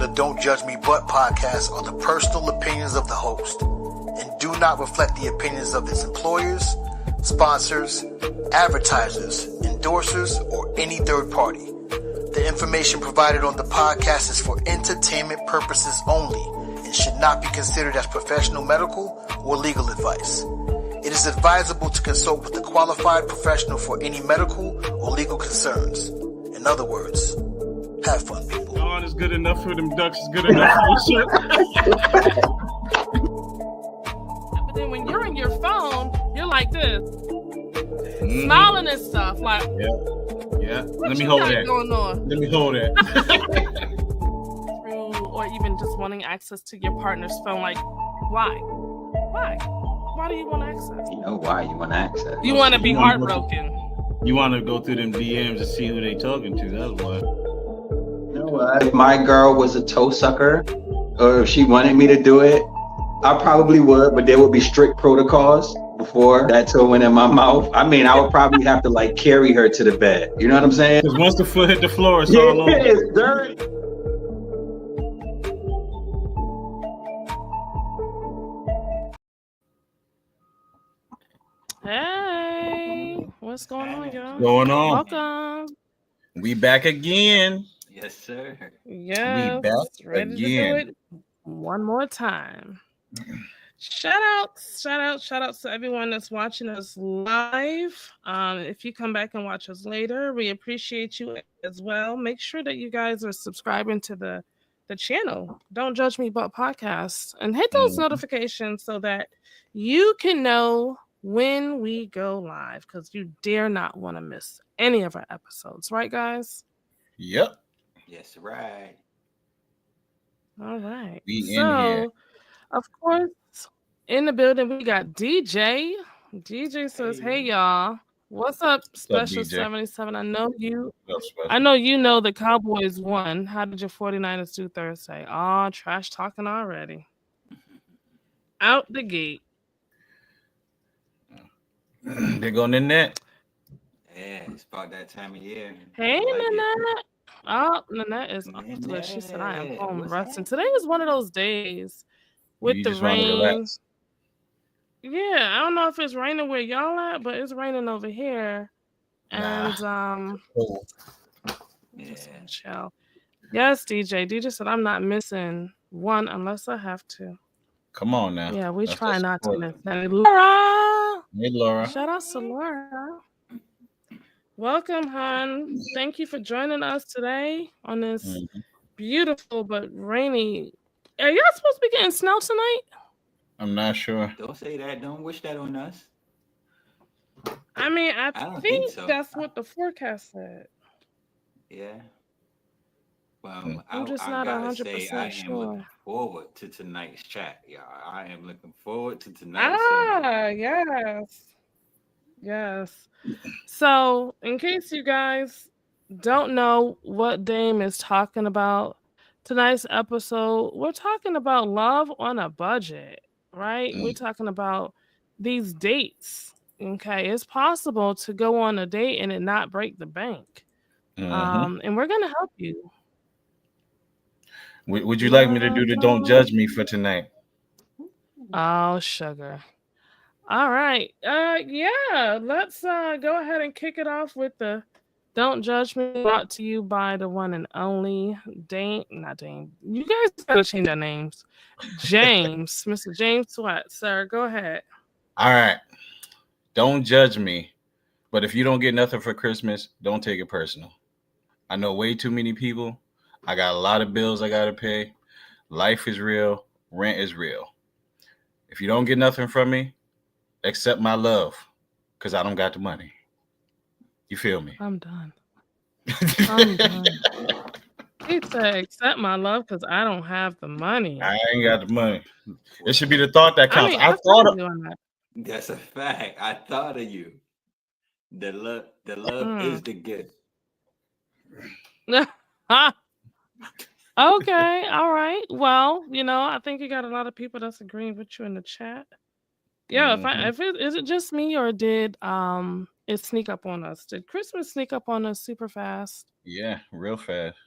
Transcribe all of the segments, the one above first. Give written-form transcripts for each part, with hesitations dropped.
the Don't Judge Me But podcast are the personal opinions of the host and do not reflect the opinions of its employers, sponsors, advertisers, endorsers, or any third party. The information provided on the podcast is for entertainment purposes only and should not be considered as professional medical or legal advice. It is advisable to consult with a qualified professional for any medical or legal concerns. In other words, have fun, people. Oh, it's good enough for them ducks. It's good enough for this shit. But then when you're on your phone, you're like this, smiling and stuff. Like, yeah. Let me hold that. Going on? Let me hold that. Or even just wanting access to your partner's phone. Like, why? Why do you want access? You know why you want access. You want to be heartbroken. You want to go through them DMs and see who they talking to. That's why. You know what? If my girl was a toe sucker, or if she wanted me to do it, I probably would, but there would be strict protocols before that toe went in my mouth. I mean, I would probably have to like carry her to the bed. You know what I'm saying? Because once the foot hit the floor, it's all over. It's dirty. Hey, what's going on, y'all? What's going on? Welcome. We back again. Yes, sir. Yes, We back ready again. to do it one more time. Shout outs to everyone that's watching us live. If you come back and watch us later, we appreciate you as well. Make sure that you guys are subscribing to the channel, Don't Judge Me But podcast, and hit those notifications so that you can know when we go live, because you dare not want to miss any of our episodes, right, guys? Yep. Yes, right. All right. We in here. Of course, in the building, we got DJ. DJ says, hey y'all. What's up, Special DJ? 77? I know you What's up, Special? I know you know the Cowboys won. How did your 49ers do Thursday? Oh, trash talking already. Out the gate. They're going in net. Yeah, it's about that time of year. Hey, I like it. Nanette. Oh, Nanette is off to it. She said, I am home resting. Today is one of those days with You the just wanna rain. relax. Yeah, I don't know if it's raining where y'all at, but it's raining over here. And Cool. just wanna chill. Yes, DJ. DJ said I'm not missing one unless I have to. Come on now. Yeah, we That's try the not to support. miss any. Laura! Hey, Laura. Shout out to Laura. Welcome, hon. Thank you for joining us today on this beautiful but rainy. Are y'all supposed to be getting snow tonight? I'm not sure. Don't say that. Don't wish that on us. I mean, I don't think think so. that's what the forecast said. Yeah. Well, I'm just I not gotta say, 100% I am sure. looking forward to tonight's chat, y'all. I am looking forward to tonight's segment. Yes. So, in case you guys don't know what Dame is talking about, tonight's episode, we're talking about love on a budget, right? We're talking about these dates. Okay, it's possible to go on a date and it not break the bank. And we're gonna help you. Would you like me to do the Don't Judge Me for tonight? Oh, sugar. All right. Yeah, let's go ahead and kick it off with the Don't Judge Me, brought to you by the one and only not Dame. You guys gotta change their names. James, Mr. James Sweat, sir. Go ahead. All right. Don't judge me. But if you don't get nothing for Christmas, don't take it personal. I know way too many people. I got a lot of bills I got to pay. Life is real. Rent is real. If you don't get nothing from me, accept my love, because I don't got the money. You feel me? I'm done. He said, accept my love because I don't have the money. I ain't got the money. It should be the thought that counts. I thought of doing that. That's a fact. I thought of you. The love is the gift. Okay, all right. Well, I think you got a lot of people that's agreeing with you in the chat. Yeah, is it just me, or did it sneak up on us? Did Christmas sneak up on us super fast? Yeah, real fast.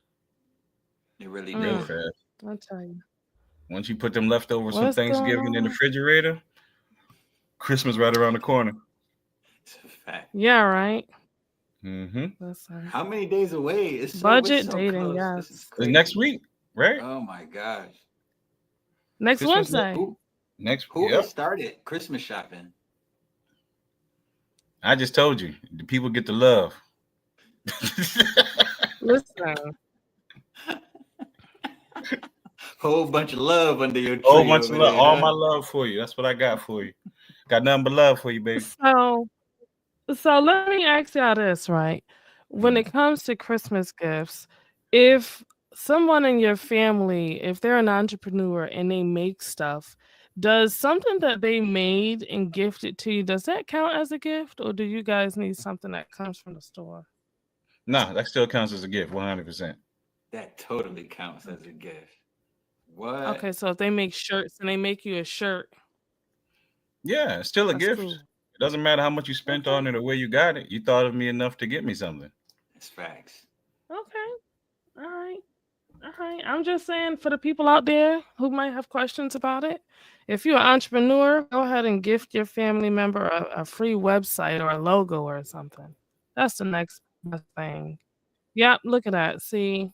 It really Real did. fast. I'll tell you. Once you put them leftovers from What's going Thanksgiving in the on? refrigerator, Christmas right around the corner. It's a fact. Yeah, right. Mm-hmm. Listen. How many days away? We're Budget so dating, close. This is yes. It's next crazy. week, right? Oh my gosh. Next Christmas Wednesday. next. Who Yep. has started Christmas shopping? I just told you, the people get the love. Listen. Whole bunch of love under your tree Whole bunch of over love, there, all huh? my love for you. That's what I got for you. Got nothing but love for you, baby. So let me ask y'all this, right? When it comes to Christmas gifts, if someone in your family, if they're an entrepreneur and they make stuff, does something that they made and gifted to you, does that count as a gift, or do you guys need something that comes from the store? Nah, that still counts as a gift, 100%. That totally counts as a gift. What? Okay, so if they make shirts and they make you a shirt, Yeah, it's still a that's gift. cool. It doesn't matter how much you spent on it or where you got it. You thought of me enough to get me something. It's facts. Okay. All right. All right. I'm just saying for the people out there who might have questions about it, if you're an entrepreneur, go ahead and gift your family member a free website or a logo or something. That's the next best thing. Yep, look at that. See,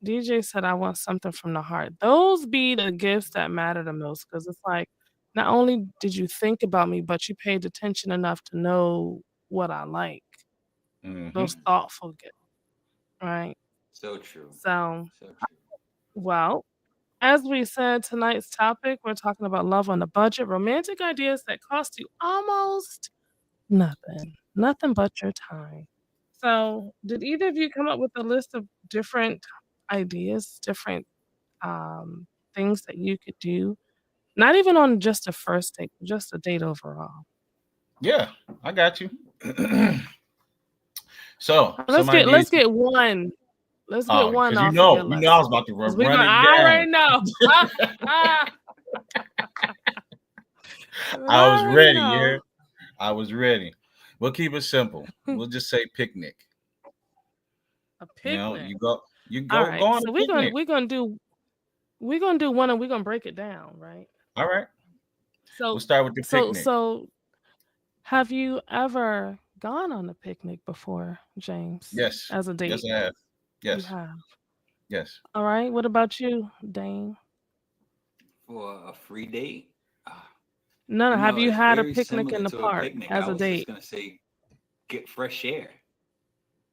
DJ said I want something from the heart. Those be the gifts that matter the most because it's like not only did you think about me, but you paid attention enough to know what I like. Those thoughtful gifts, right? So true. So, So true. well, as we said, tonight's topic, we're talking about love on a budget, romantic ideas that cost you almost nothing but your time. So, did either of you come up with a list of different ideas, different things that you could do? Not even on just a first date, just a date overall. Yeah, I got you. So Let's get one. Let's get one because off of your list. I was about to run it down. I already know. I was ready. Yeah, I was ready. We'll keep it simple. We'll just say picnic. A picnic. You go All right, go on so a picnic. we're gonna do one and we're gonna break it down, right? All right. So We'll start with the picnic. So have you ever gone on a picnic before, James? Yes. As a date? Yes, I have. Yes. You have. Yes. All right. What about you, Dane? For a free date? No. Have you had a picnic similar in the to park picnic. as I a was date? just gonna say, get fresh air.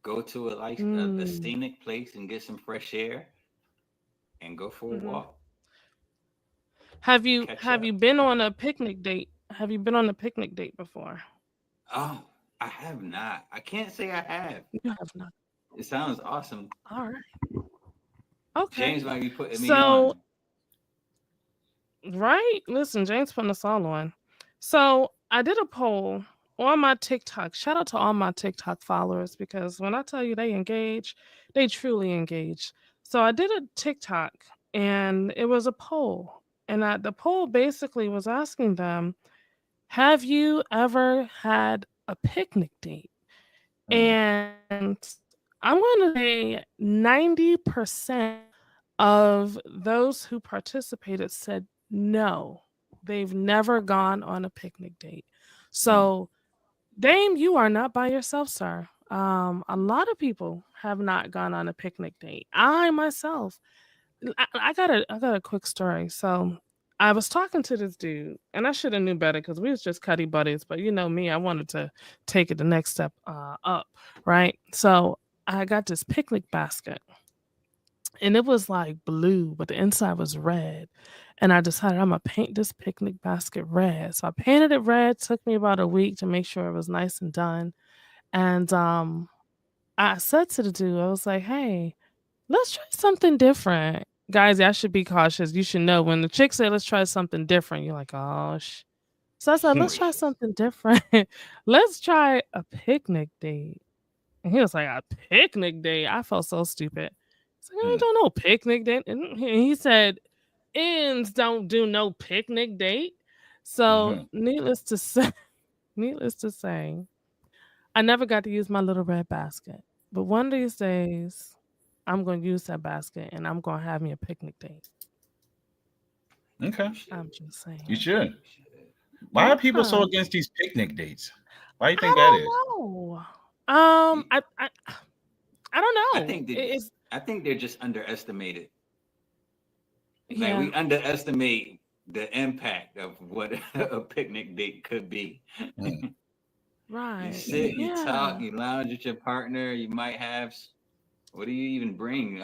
Go to a scenic place and get some fresh air, and go for a walk. Have you been on a picnic date? Have you been on a picnic date before? Oh, I have not. I can't say I have. You have not. It sounds awesome. All right. Okay. James might be putting me on. Right? Listen, James putting us all on. So I did a poll on my TikTok. Shout out to all my TikTok followers because when I tell you they engage, they truly engage. So I did a TikTok and it was a poll. And the poll basically was asking them, have you ever had a picnic date? And I'm going to say 90% of those who participated said no, they've never gone on a picnic date. So, Dame, you are not by yourself, sir. A lot of people have not gone on a picnic date. I myself, I got a quick story. So, I was talking to this dude, and I should have knew better because we was just cuddy buddies. But you know me, I wanted to take it the next step up, right? So I got this picnic basket, and it was like blue, but the inside was red. And I decided I'm gonna paint this picnic basket red. So I painted it red. Took me about a week to make sure it was nice and done. And I said to the dude, I was like, "Hey, let's try something different." Guys, I should be cautious. You should know when the chick said, "Let's try something different," you're like, "Oh, So I said, "Let's try something different. Let's try a picnic date." And he was like, "A picnic date?" I felt so stupid. It's like, I don't know picnic date. And he said, "Ends don't do no picnic date." So needless to say, I never got to use my little red basket. But one of these days, I'm going to use that basket and I'm going to have me a picnic date. Okay, You should. I'm just saying. you should. You should. Why are people so Yeah. against these picnic dates? Why do you think I that is? don't know. You- I don't I know. think that It's I think they're just underestimated. Like yeah. we underestimate the impact of what a picnic date could be. Mm, You Right. sit, you talk, Yeah. you lounge with your partner. You might have. What do you even bring?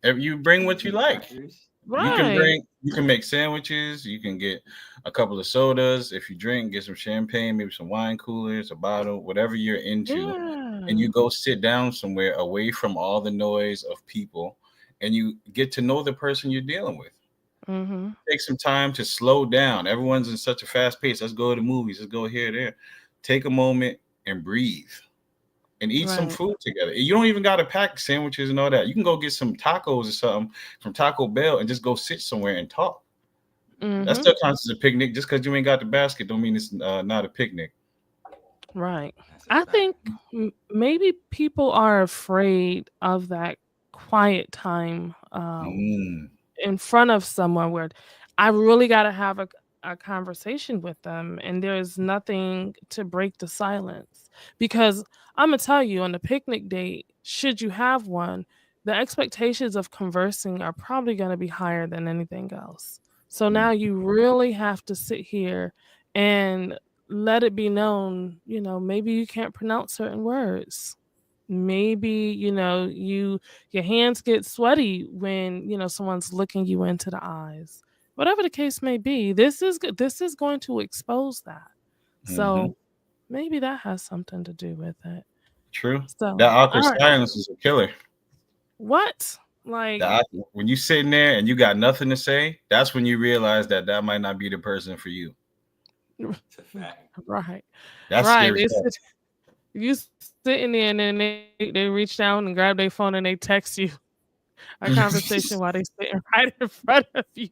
If you bring what Peas you and like, crackers. Right. you can make sandwiches. You can get a couple of sodas. If you drink, get some champagne, maybe some wine coolers, a bottle, whatever you're into, and Yeah. you go sit down somewhere away from all the noise of people, and you get to know the person you're dealing with. Mm-hmm. Take some time to slow down. Everyone's in such a fast pace. Let's go to the movies. Let's go here, there. Take a moment and breathe and eat some Right. food together. You don't even got to pack sandwiches and all that. You can go get some tacos or something from Taco Bell and just go sit somewhere and talk. That Mm-hmm. still counts as a picnic. Just because you ain't got the basket, don't mean it's not a picnic. Right. That's a I fact. think maybe people are afraid of that quiet time Mm, in front of someone where I really got to have a conversation with them and there's nothing to break the silence. Because I'm going to tell you on a picnic date, should you have one, the expectations of conversing are probably going to be higher than anything else. So mm, now you really have to sit here and let it be known, maybe you can't pronounce certain words. Maybe, your hands get sweaty when, someone's looking you into the eyes. Whatever the case may be, this is going to expose that. hmm. So maybe that has something to do with it. True. That So, awkward all right. silence is a killer. What? Like, When you sitting there and you got nothing to say, that's when you realize that that might not be the person for you. It's a fact. right, That's right. scary stuff. You sitting there and then they reach down and grab their phone and they text you a conversation while they sitting right in front of you.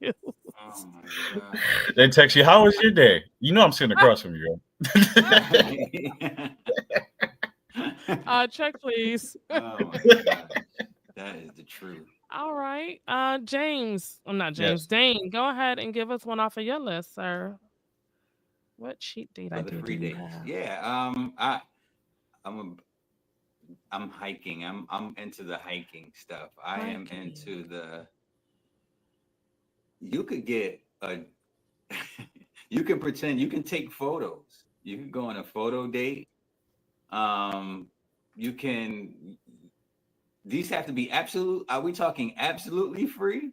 Oh my god. They text you, "How was your day?" You know I'm sitting across from you. Check please. Oh my gosh. That is the truth. All right. James. I'm not James. Yes. Dane, go ahead and give us one off of your list, sir. What cheat date For the idea do free you dates. have? Yeah. I'm a, I'm hiking. I'm into the hiking stuff. I am Hiking. into the. You could get a. You can pretend. You can take photos. You can go on a photo date. Um, you can. These have to be absolute. Are we talking absolutely free?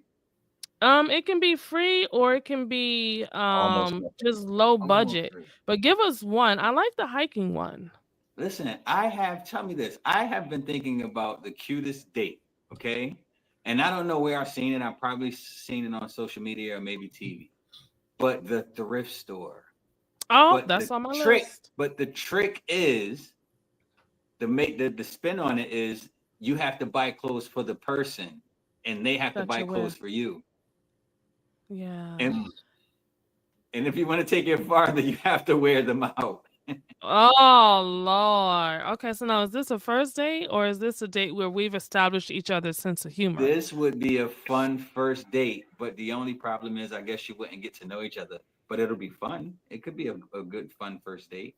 It can be free or it can be Almost nothing. just low Almost budget. free. But give us one. I like the hiking one. Listen, tell me this. I have been thinking about the cutest date, okay? And I don't know where I've seen it. I've probably seen it on social media or maybe TV. But the thrift store. Oh, But that's the on my trick, list. but the trick is the spin on it is you have to buy clothes for the person and they have to That buy you're clothes with. for you. Yeah. And and if you want to take it farther, you have to wear them out. Oh Lord. Okay, so now is this a first date or is this a date where we've established each other's sense of humor? This would be a fun first date, but the only problem is, I guess you wouldn't get to know each other. But it'll be fun. It could be a good, fun first date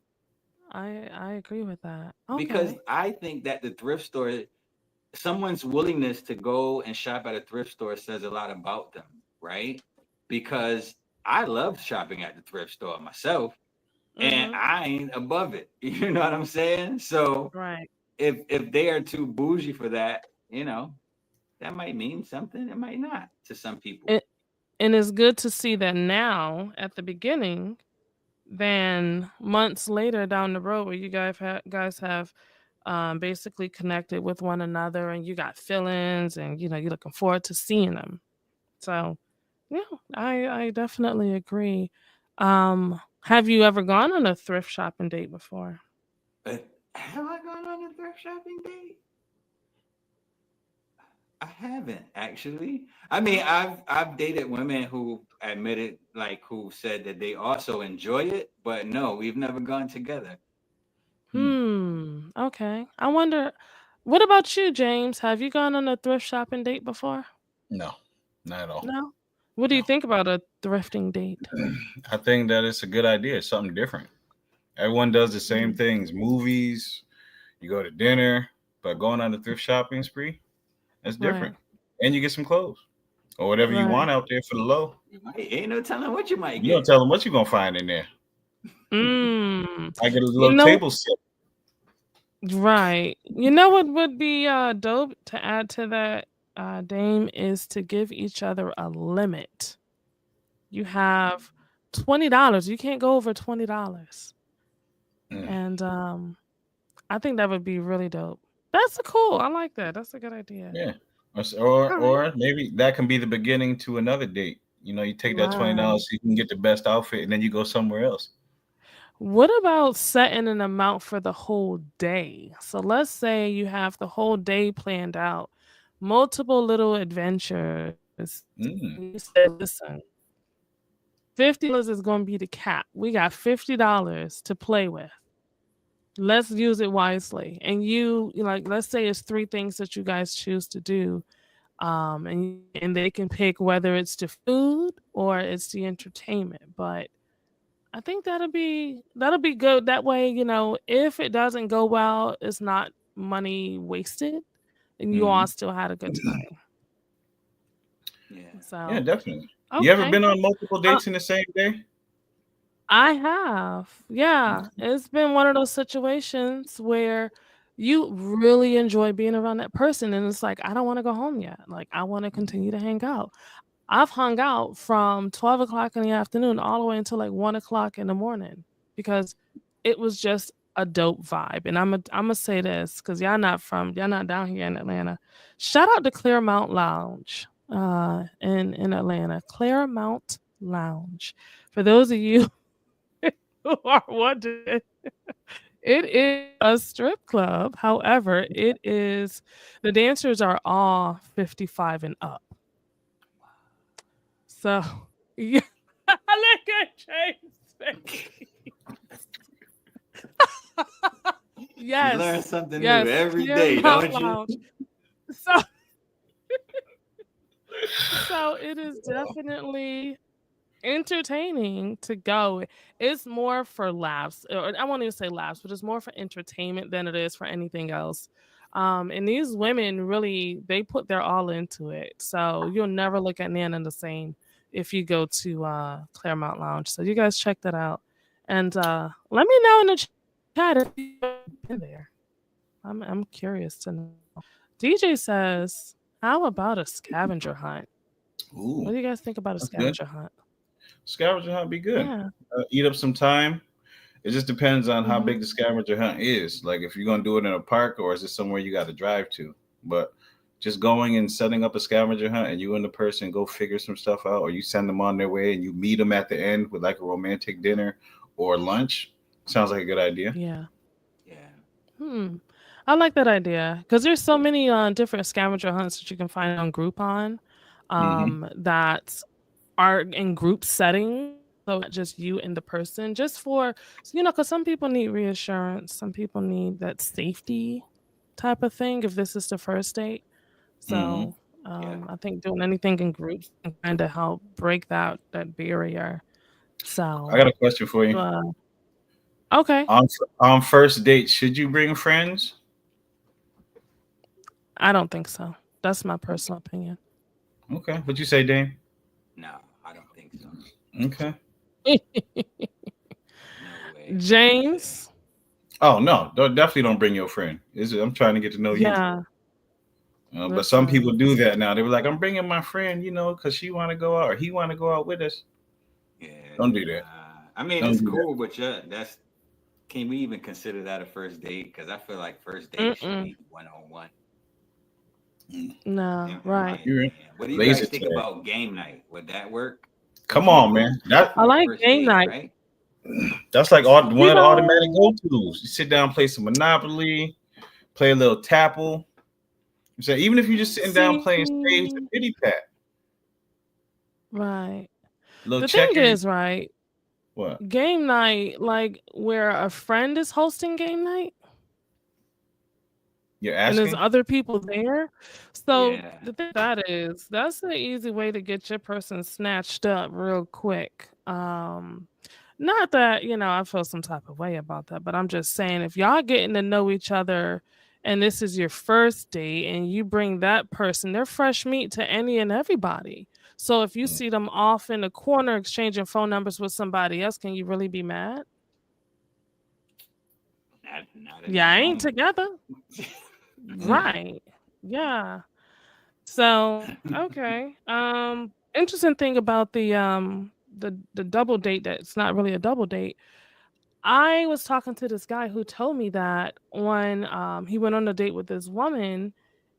I agree with that. because Okay. I think that the thrift store, someone's willingness to go and shop at a thrift store says a lot about them, right? Because I love shopping at the thrift store myself, and Mm-hmm. I ain't above it. You know what I'm saying? So Right. if they are too bougie for that, that might mean something. It might not to some people. It, and it's good to see that now at the beginning than months later down the road where you guys have basically connected with one another and you got feelings and you're looking forward to seeing them. So yeah, I definitely agree. Have you ever gone on a thrift shopping date before? Have I gone on a thrift shopping date? I haven't actually. I mean, I've dated women who admitted, like, who said that they also enjoy it, but no, we've never gone together. Hmm. Okay. I wonder, what about you, James? Have you gone on a thrift shopping date before? No, not at all. No? What do you think about a thrifting date? I think that it's a good idea. It's something different. Everyone does the same things. Movies, you go to dinner, but going on a thrift shopping spree, that's Right, different. And you get some clothes or whatever you right. want out there for the low. Ain't no telling what you might You don't get. tell them what you're gonna find in there. Mm. I get a You little know, table set. right. You know what would be dope to add to that, Dame, is to give each other a limit. You have $20. You can't go over $20. Mm. And I think that would be really dope. That's a cool. I like that. That's a good idea. Yeah. Or All right. or maybe that can be the beginning to another date. You know, you take that Right. $20 so you can get the best outfit, and then you go somewhere else. What about setting an amount for the whole day? So let's say you have the whole day planned out, multiple little adventures. Mm. You say, listen, $50 is going to be the cap. We got $50 to play with. Let's use it wisely. And like, let's say it's three things that you guys choose to do. And they can pick whether it's the food or it's the entertainment. But I think that'll be good. That way, if it doesn't go well, it's not money wasted, and you all Hmm. still had a good time. Yeah. Yeah, So, definitely. You ever okay. been on multiple Uh, dates in the same day? I have. Yeah. It's been one of those situations where you really enjoy being around that person. And it's like, I don't want to go home yet. Like, I want to continue to hang out. I've hung out from 12 o'clock in the afternoon all the way until like 1 o'clock in the morning because it was just a dope vibe. And I'm gonna say this because y'all not down here in Atlanta. Shout out to Claremont Lounge in Atlanta. Claremont Lounge. For those of you who are wondering, it is a strip club. However, the dancers are all 55 and up. So, yeah. Look at James' face. You learn Yes, something new yes, every day, Claremont don't you? Lounge. So, so it is definitely entertaining to go. It's more for laughs, or I won't even say laughs, but it's more for entertainment than it is for anything else. And these women really they put their all into it. So you'll never look at Nana the same if you go to Claremont Lounge. So you guys check that out. And let me know in the chat if you've been there. I'm curious to know. DJ says, how about a scavenger hunt? What Ooh, do you guys think about a that's good. scavenger hunt? Scavenger hunt be good. Yeah. Eat up some time. It just depends on how Mhm. big the scavenger hunt is. Like if you're gonna do it in a park or is it somewhere you got to drive to. But just going and setting up a scavenger hunt and you and the person go figure some stuff out, or you send them on their way and you meet them at the end with like a romantic dinner or lunch. Sounds like a good idea. Yeah. Yeah. Hmm. I like that idea because there's so many different scavenger hunts that you can find on Groupon Hmm. that are in group setting. So not just you and the person, just for because some people need reassurance, some people need that safety type of thing if this is the first date. Hmm. So Yeah. I think doing anything in groups can kind of help break that barrier. I So got a question for you. uh, okay, On first date, should you bring friends? I don't think so. That's my personal opinion. Okay. What you say, Dane? No, I don't think so. Okay. No way. No way. James, Oh no, definitely don't bring your friend. I'm trying to get to know you. yeah, But some people listen. do that now. They were like, "I'm bringing my friend, because she want to go out or he want to go out with us." Yeah. Don't do that. I mean, Don't it's do that. cool, but yeah, can we even consider that a first date? Because I feel like first date should Mm-mm. be one on one. Mm. No, In my right. You're opinion. What do you laser guys think tag. about game night? Would that work? Some Come on, man. people That I for a like first game date, night. right? that's like one You of the automatic know, go tos. You sit down, play some Monopoly, play a little Tapple. You say even if you're just sitting down playing spades and see, pity pat, right. little The thing checkers. is, right, What? game night, like where a friend is hosting game night. You're and there's asking? other people there. So Yeah. the thing that is, that's an easy way to get your person snatched up real quick. Not that, I feel some type of way about that, but I'm just saying if y'all getting to know each other and this is your first date and you bring that person, they're fresh meat to any and everybody. So if you Mm. see them off in the corner exchanging phone numbers with somebody else, can you really be mad? Not in Yeah, I that ain't moment. together. Right. Yeah. So, okay. Interesting thing about the double date that's not really a double date. I was talking to this guy who told me that when he went on a date with this woman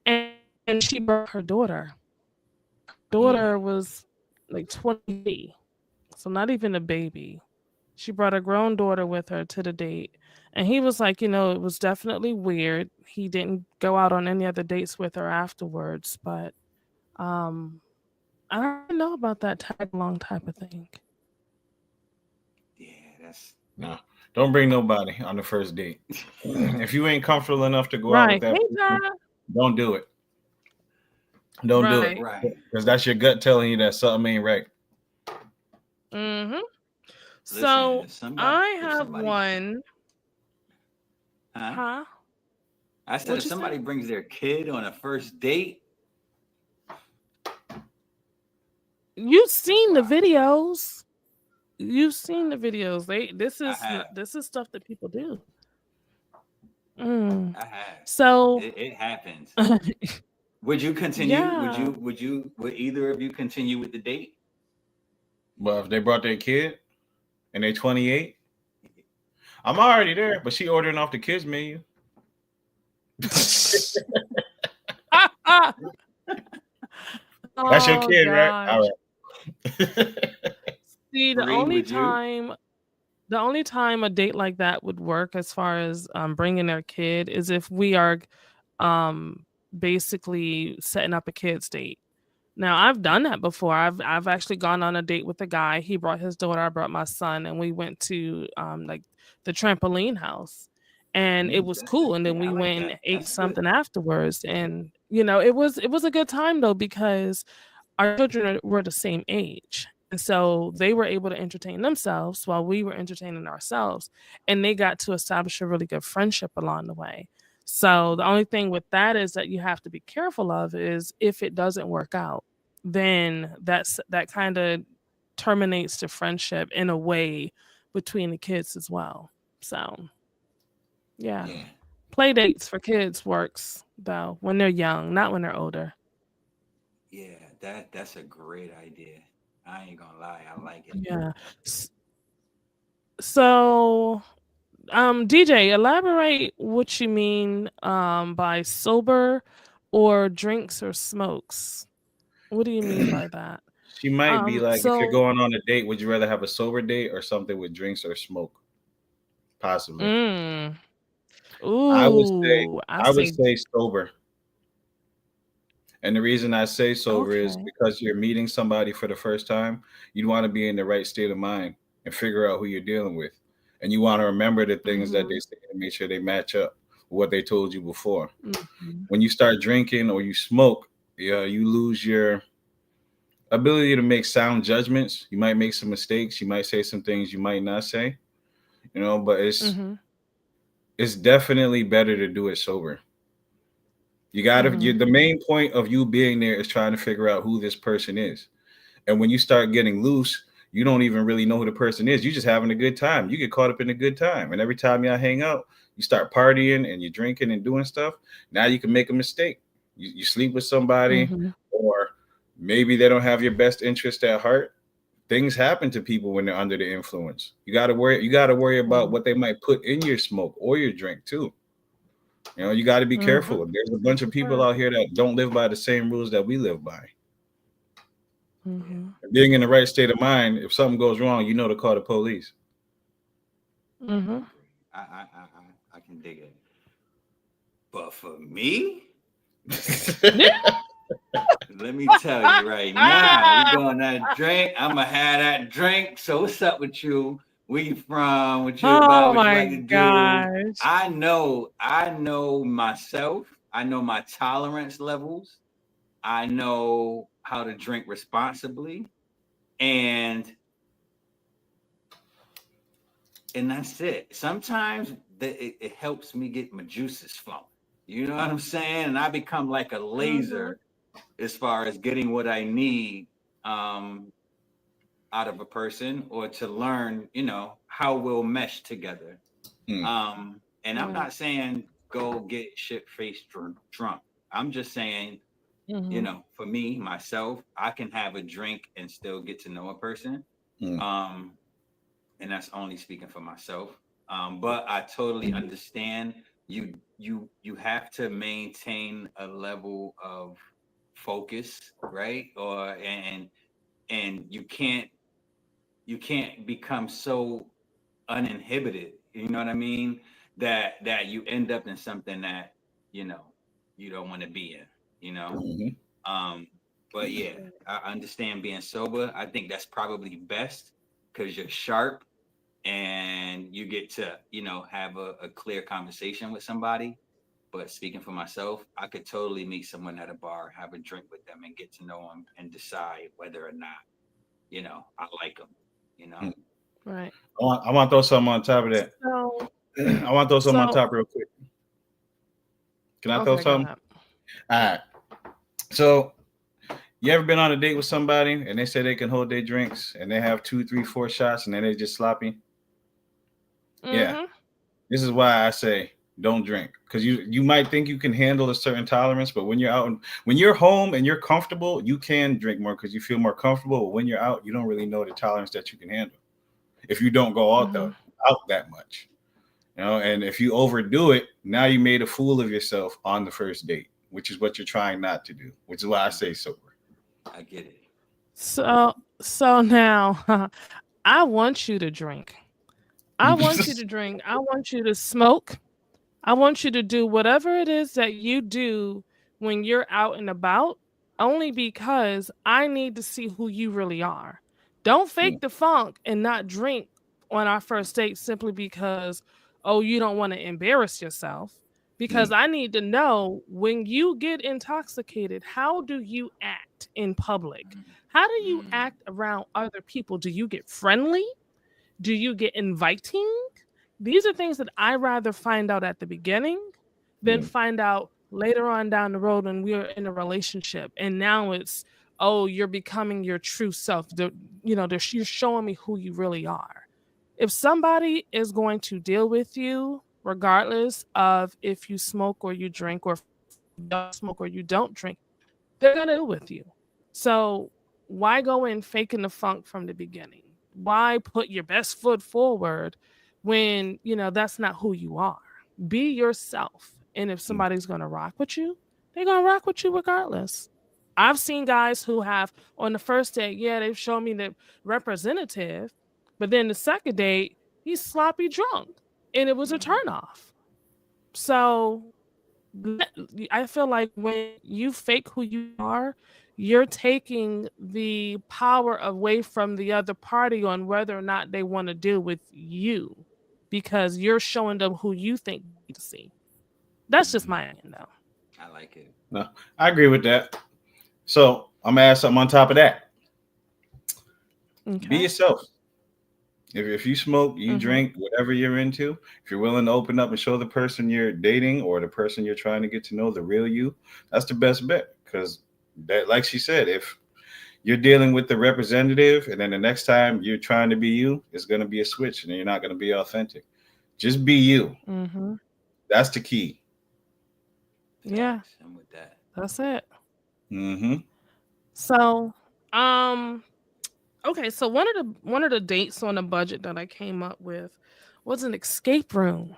and, and she brought her daughter. Mm. Daughter was like 20, so not even a baby. She brought a grown daughter with her to the date. And he was like, it was definitely weird. He didn't go out on any other dates with her afterwards, but um I don't know about that tag along type of thing. Yeah, that's No, don't bring nobody on the first date. If you ain't comfortable enough to go out with Right. that Hey, person, Tara. don't do it. Don't do it. Right. right. Because that's your gut telling you that something ain't right. Mm-hmm. Listen, So I have one. huh? Huh? I said What'd if you say? somebody brings their kid on a first date, You've that's seen the wild. videos. You've seen the videos. This I is have. this is stuff that people do. Mm. I have. So It happens. Would you continue? yeah. Would either of you continue with the date? But if they brought their kid and they 28, I'm already there, but she ordering off the kids menu. That's your Oh kid, right? All gosh. right. See, Bree, would you? the only time a date like that would work as far as bringing their kid is if we are um basically setting up a kids date. Now I've done that before. I've actually gone on a date with a guy. He brought his daughter, I brought my son, and we went to like the trampoline house. And it was cool. And then Yeah, I we like went and that. ate That's good. something afterwards. And it was a good time though, because our children were the same age. And so they were able to entertain themselves while we were entertaining ourselves. And they got to establish a really good friendship along the way. So the only thing with that is that you have to be careful of is if it doesn't work out, then that kind of terminates the friendship in a way between the kids as well. So yeah. Yeah. Play dates for kids works though when they're young, not when they're older. Yeah, that's a great idea. I ain't gonna lie, I like it. Yeah. S- So DJ, elaborate what you mean by sober or drinks or smokes. What do you mean by that? She might be like, if you're So going on a date, would you rather have a sober date or something with drinks or smoke? Possibly. mm, I would say ooh, I I would say say sober. And the reason I say sober is okay. because you're meeting somebody for the first time. You want to be in the right state of mind and figure out who you're dealing with. And you want to remember the things that they Mhm. say and make sure they match up with what they told you before. Mhm. When you start drinking or you smoke, yeah, you lose your ability to make sound judgments. You might make some mistakes. You might say some things you might not say, but Mhm. it's definitely better to do it sober. Mhm. The main point of you being there is trying to figure out who this person is. And when you start getting loose, you don't even really know who the person is. You're just having a good time. You get caught up in a good time. And every time y'all hang out, you start partying and you're drinking and doing stuff. Now you can make a mistake. You sleep with somebody, Mhm. or maybe they don't have your best interest at heart. Things happen to people when they're under the influence. You gotta worry about Mhm. what they might put in your smoke or your drink too. You got to be Mhm. careful. There's a bunch That's of a people fact. out here that don't live by the same rules that we live by. Yeah. Mhm. Being in the right state of mind, if something goes wrong, you know to call the police. I Mhm. agree. I can dig it. But for me, let me tell you right now, we going that drink. I'ma have that drink. So what's up with you? where you from, what you about, Oh what you my like to do. gosh. I know myself. I know my tolerance levels. I know how to drink responsibly, and that's it. Sometimes it helps me get my juices flowing. You know what I'm saying? And I become like a Mm-hmm. laser as far as getting what I need um, out of a person, or to learn, how we'll mesh together. Mm. And I'm Right. not saying go get shit faced drunk. I'm just saying, Mm-hmm. for me, myself, I can have a drink and still get to know a person. Mm. Um, and that's only speaking for myself. But I totally understand you have to maintain a level of focus, right? And you can't become so uninhibited, you know what I mean, that you end up in something that you know you don't want to be in, you know. Mhm. Um, but yeah, I understand being sober. I think that's probably best because you're sharp and you get to, have a clear conversation with somebody. But speaking for myself, I could totally meet someone at a bar, have a drink with them, and get to know them and decide whether or not, I like them, you know? Mm. Right. I want to throw something on top of that. So, I want to throw something on so top real quick. Can I throw okay, go something? ahead. All right. So, you ever been on a date with somebody and they say they can hold their drinks and they have 2, 3, 4 shots and then they just sloppy? Yeah. Mm-hmm. This is why I say don't drink, because you might think you can handle a certain tolerance, but when you're out and when you're home and you're comfortable, you can drink more because you feel more comfortable. But when you're out, you don't really know the tolerance that you can handle if you don't go Mm-hmm. out that much. And if you overdo it, now you made a fool of yourself on the first date, which is what you're trying not to do, which is why I say sober. I get it. So now I want you to drink. I want you to drink. I want you to smoke. I want you to do whatever it is that you do when you're out and about, only because I need to see who you really are. Don't fake Mm, the funk and not drink on our first date simply because, oh, you don't want to embarrass yourself. Because mm, I need to know when you get intoxicated, how do you act in public? How do you Mm, act around other people? Do you get friendly? Do you get inviting? These are things that I rather find out at the beginning than mm, find out later on down the road when we're in a relationship. And now it's, oh, you're becoming your true self. You're showing me who you really are. If somebody is going to deal with you, regardless of if you smoke or you drink, or if you don't smoke or you don't drink, they're gonna deal with you. So why go in faking the funk from the beginning? Why put your best foot forward when that's not who you are? Be yourself. And if mm, somebody's gonna rock with you, they're gonna rock with you regardless. I've seen guys who have on the first date, yeah, they've shown me the representative, but then the second date, he's sloppy drunk. And it was a mm, turnoff. So I feel like when you fake who you are, you're taking the power away from the other party on whether or not they want to deal with you because you're showing them who you think they need to see. That's just mhm. my opinion, though. I like it. no, I agree with that. So I'm gonna add something on top of that. Be Okay. yourself. If you smoke, you Mm-hmm. drink, whatever you're into, if you're willing to open up and show the person you're dating or the person you're trying to get to know the real you, that's the best bet. Because that, like she said, if you're dealing with the representative and then the next time you're trying to be you, it's going to be a switch and you're not going to be authentic. Just be you. Mm-hmm. That's the key. Yeah, Facts. I'm with that. that's it. Hmm. So, um, okay, so one of the dates on a budget that I came up with was an escape room.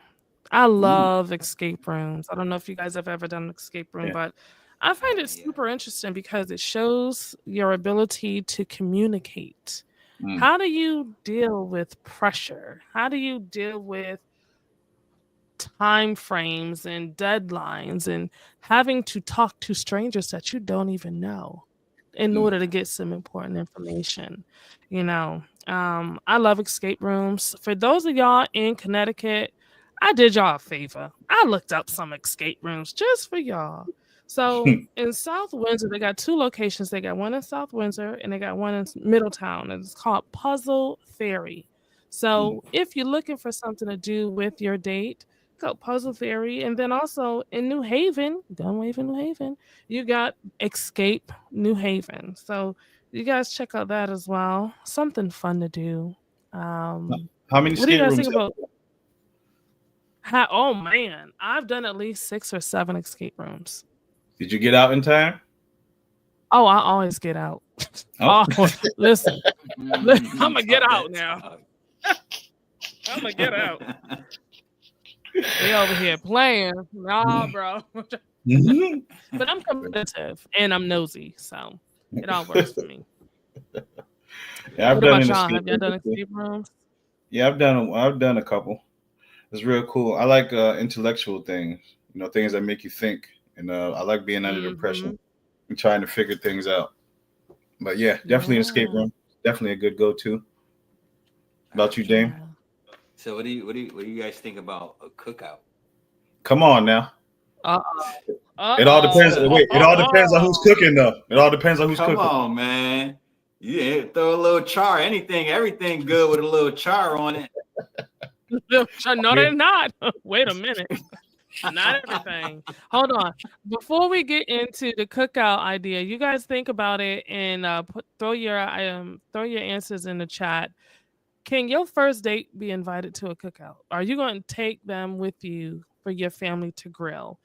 I Ooh. love escape rooms. I don't know if you guys have ever done an escape room, Yeah. but I I find it haven't yet. super interesting because it shows your ability to communicate. Mm. How do you deal with pressure? How do you deal with time frames and deadlines and having to talk to strangers that you don't even know? in order to get some important information. I love escape rooms. For those of y'all in Connecticut, I did y'all a favor. I looked up some escape rooms just for y'all. So in South Windsor, they got 2 locations. They got one in South Windsor and they got one in Middletown. And it's called Puzzle Theory. So if you're looking for something to do with your date, go Puzzle Theory. And then also in New Haven, Dunwave, New Haven, you got Escape New Haven. So you guys check out that as well. Something fun to do. How many What do you escape guys rooms? think about? Oh man, I've done at least 6 or 7 escape rooms. Did you get out in time? Oh, I always get out. Oh. Listen, I'm gonna get out now. I'm gonna get out. They over here playing. Nah, bro. But I'm competitive and I'm nosy, so it all works for me. Yeah, what about y'all? Have y'all done escape rooms? Yeah, I've done a couple. It's real cool. I like intellectual things, things that make you think. And I like being under the pressure and trying to figure things out. But yeah, definitely an escape room. Definitely a good go-to. About you, Dame? So what do you guys think about a cookout? Come on now. It all depends. Wait, it all depends on who's cooking, though. It all depends on who's cooking. Come on, man. Yeah, throw a little char. Everything good with a little char on it. No, they're not. Wait a minute. Not everything. Hold on. Before we get into the cookout idea, you guys think about it and throw your answers in the chat. Can your first date be invited to a cookout? Are you going to take them with you for your family to grill?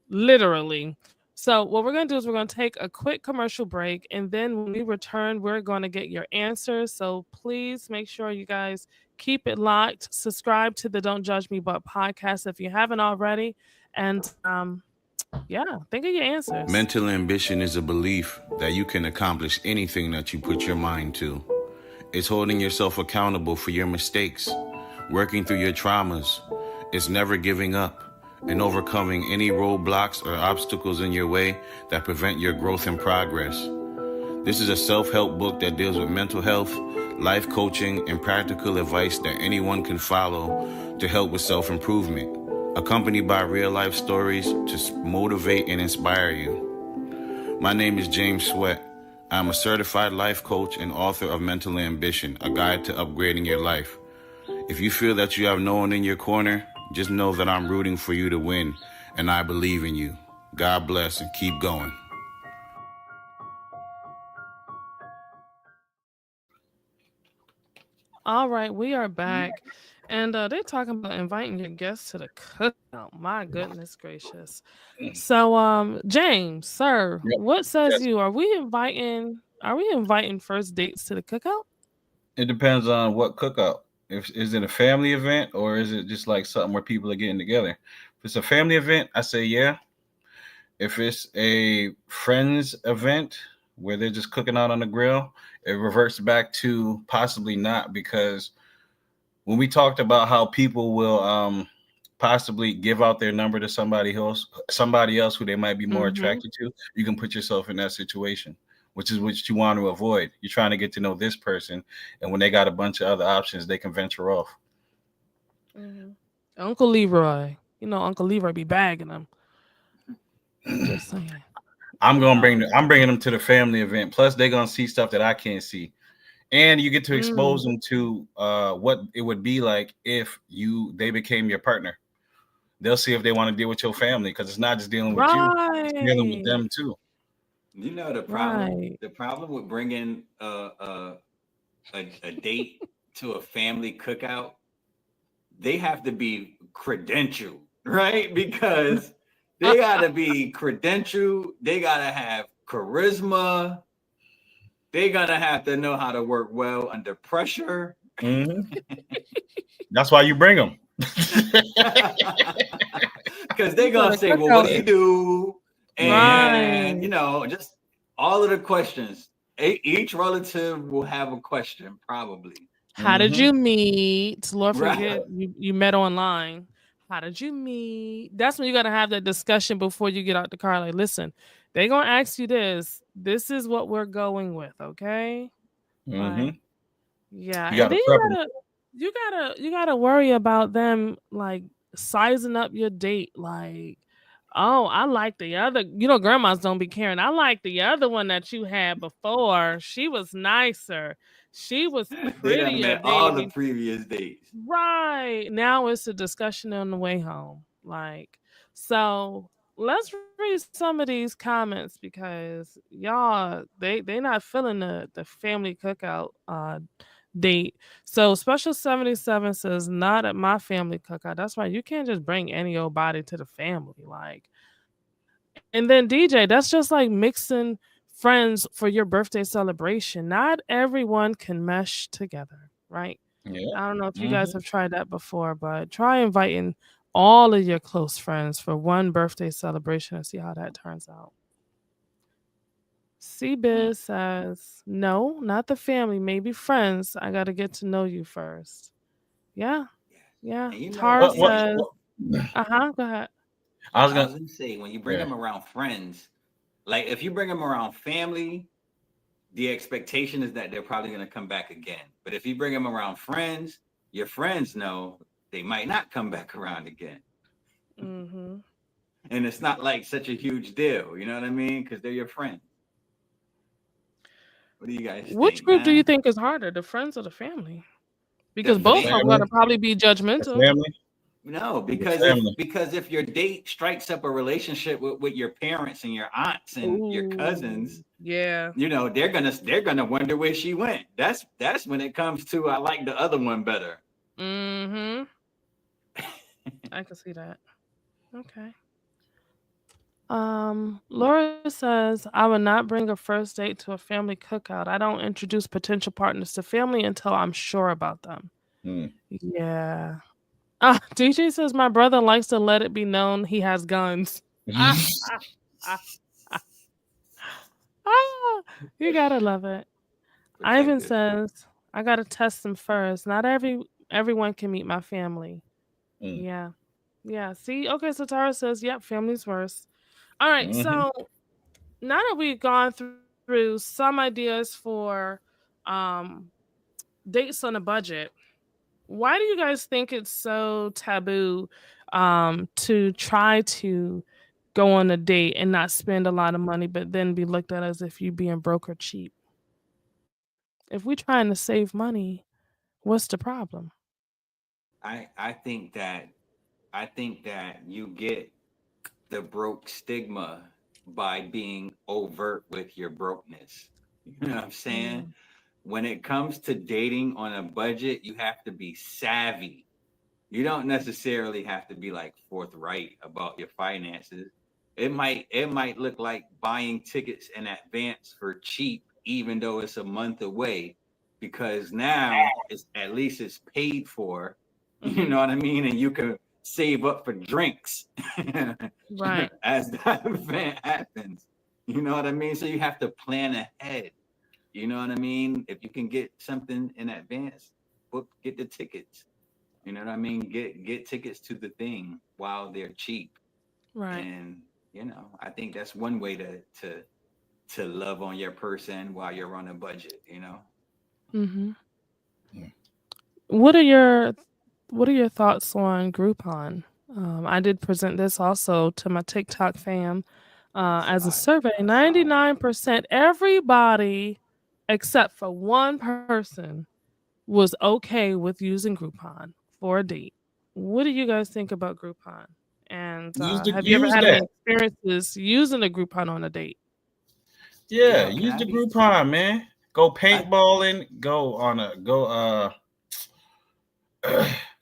Literally. So what we're going to do is we're going to take a quick commercial break, and then when we return, we're going to get your answers. So please make sure you guys keep it locked. Subscribe to the Don't Judge Me But podcast if you haven't already. And think of your answers. Mental ambition is a belief that you can accomplish anything that you put your mind to. It's holding yourself accountable for your mistakes, working through your traumas. It's never giving up and overcoming any roadblocks or obstacles in your way that prevent your growth and progress. This is a self-help book that deals with mental health, life coaching, and practical advice that anyone can follow to help with self-improvement, accompanied by real-life stories to motivate and inspire you. My name is James Sweat. I'm a certified life coach and author of Mental Ambition, a guide to upgrading your life. If you feel that you have no one in your corner, just know that I'm rooting for you to win, and I believe in you. God bless and keep going. All right, we are back. And they're talking about inviting your guests to the cookout. My goodness gracious. So, James, sir, what says you? Are we inviting first dates to the cookout? It depends on what cookout. Is it a family event or is it just like something where people are getting together? If it's a family event, I say yeah. If it's a friends event where they're just cooking out on the grill, it reverts back to possibly not, because when we talked about how people will possibly give out their number to somebody else who they might be more attracted to, you can put yourself in that situation, which is what you want to avoid. You're trying to get to know this person, and when they got a bunch of other options, they can venture off. Uncle Leroy, Uncle Leroy be bagging them. Just saying. I'm bringing them to the family event. Plus, they're gonna see stuff that I can't see, and you get to expose them to what it would be like if they became your partner. They'll see if they want to deal with your family, because it's not just dealing with you, it's dealing with them too. You know the problem. Right. The problem with bringing a date to a family cookout, they have to be credentialed, right? Because they gotta be credentialed. They gotta have charisma. They gotta have to know how to work well under pressure. That's why you bring them. Because they're gonna say, "Well, what do you do?" And just all of the questions. Each relative will have a question, probably. How did you meet? Lord forget you met online. How did you meet? That's when you got to have that discussion before you get out the car. Like, listen, They gonna ask you this. This is what we're going with, okay? Like, yeah, You and got then to prep them. you gotta worry about them like sizing up your date. Like, oh, I like the other. You know, grandmas don't be caring. I like the other one that you had before. She was nicer. She was They done prettier, met all the baby. previous dates. Right. Now it's a discussion on the way home. Like, so let's read some of these comments because y'all they not feeling the family cookout date. So Special 77 says not at my family cookout. That's right. You can't just bring any old body to the family. Like, and then DJ, that's just like mixing friends for your birthday celebration. Not everyone can mesh together, right? Yeah. I don't know if you guys have tried that before, but try inviting all of your close friends for one birthday celebration and see how that turns out. CBiz says, no, not the family, maybe friends. I got to get to know you first. Yeah. Yeah. And you know, Tara What? What? and says, what? go ahead. I was I was gonna. gonna say when you bring Yeah. them around friends, like if you bring them around family, the expectation is that they're probably gonna come back again. But if you bring them around friends, your friends know they might not come back around again. Mm-hmm. And it's not like such a huge deal, you know what I mean? Because they're your friends. What do you guys Which think, group do you man? think is harder, the friends or the family? The Because The both are family. going to family. probably be The judgmental. family. No, The because family. if your date strikes up a relationship with your parents and your aunts and your Ooh, cousins, yeah. you know they're gonna wonder where she went. That's when it comes to I like the other one better. Mm-hmm. I can see that. Okay. Laura says, I would not bring a first date to a family cookout. I don't introduce potential partners to family until I'm sure about them. Hmm. Yeah. DJ says my brother likes to let it be known he has guns. Ah, ah, ah, ah, ah. You gotta love it. Ivan Protective. says, I gotta test them first. Not everyone can meet my family. Mm. Yeah. Yeah. See? Okay, so Tara says, yep, family's worse. All right, Mhm. so now that we've gone through some ideas for um dates on a budget, why do you guys think it's so taboo to try to go on a date and not spend a lot of money but then be looked at as if you being broke or cheap? If we're trying to save money, what's the problem? I think that you get the broke stigma by being overt with your brokenness. You know what I'm saying? Mm, When it comes to dating on a budget, you have to be savvy. You don't necessarily have to be like forthright about your finances. It might look like buying tickets in advance for cheap, even though it's a month away, because now it's at least it's paid for. You mm-hmm. know what I mean? And you can save up for drinks Right. as that event happens. You know what I mean? So you have to plan ahead. You know what I mean? If you can get something in advance, get the tickets. You know what I mean? Get tickets to the thing while they're cheap. Right. And I think that's one way to love on your person while you're on a budget. Mm-hmm. Mm. What are your thoughts on Groupon? I did present this also to my TikTok fam as a survey. 99% everybody except for one person was okay with using Groupon for a date. What do you guys think about Groupon? And have you ever Use had any that. experiences using a Groupon on a date? Yeah, Yo, can use I the be Groupon, man. Go I paintballing.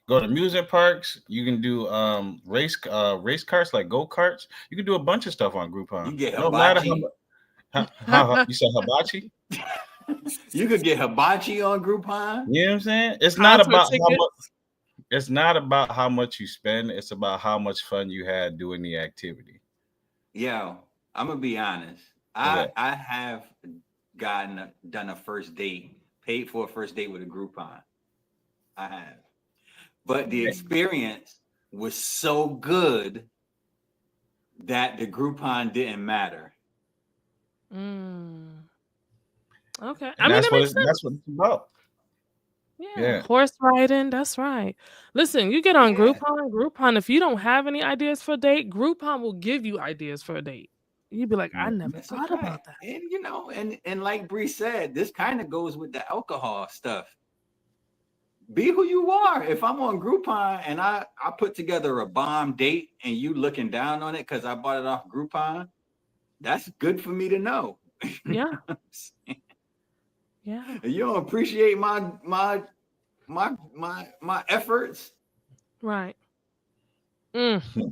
Go to amusement parks. You can do race carts like go karts. You can do a bunch of stuff on Groupon. you get No matter how hibachi. much. How you said hibachi? You could get hibachi on Groupon. You know what I'm saying? Concert tickets? It's not about how much you spend. It's about how much fun you had doing the activity. Yo, I'm gonna be honest. What's I that? I have done a first date, paid for a first date with a Groupon. I have. But the Mm. experience was so good that the Groupon didn't matter. Mm. Okay. I And mean, that makes that's sense. what it's about. Yeah, Yeah. horse riding. That's right. Listen, you get on Yeah, Groupon. If you don't have any ideas for a date, Groupon will give you ideas for a date. You'd be like, I Yeah. never that's a thought fact. about that. And and like Bree said, this kind of goes with the alcohol stuff. Be who you are. If I'm on Groupon and I put together a bomb date and you looking down on it because I bought it off Groupon, that's good for me to know. Yeah, yeah, You don't appreciate my efforts. right. Mm, Hmm.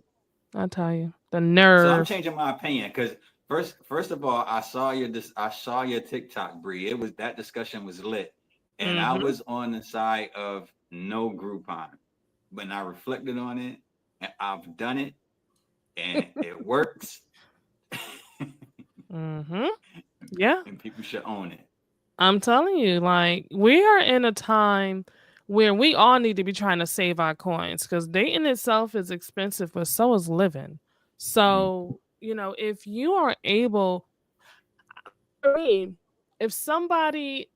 I tell you, the So I'm nerve. changing my opinion because first of all, I saw your TikTok, Bree. It was that discussion was lit, and I Mm-hmm. was on the side of no Groupon. When I reflected on it, and I've done it, and it works, Mm-hmm. Yeah. and people should own it. I'm telling you, like, we are in a time where we all need to be trying to save our coins because dating itself is expensive, but so is living. Mm. So, if you are able, I mean, if somebody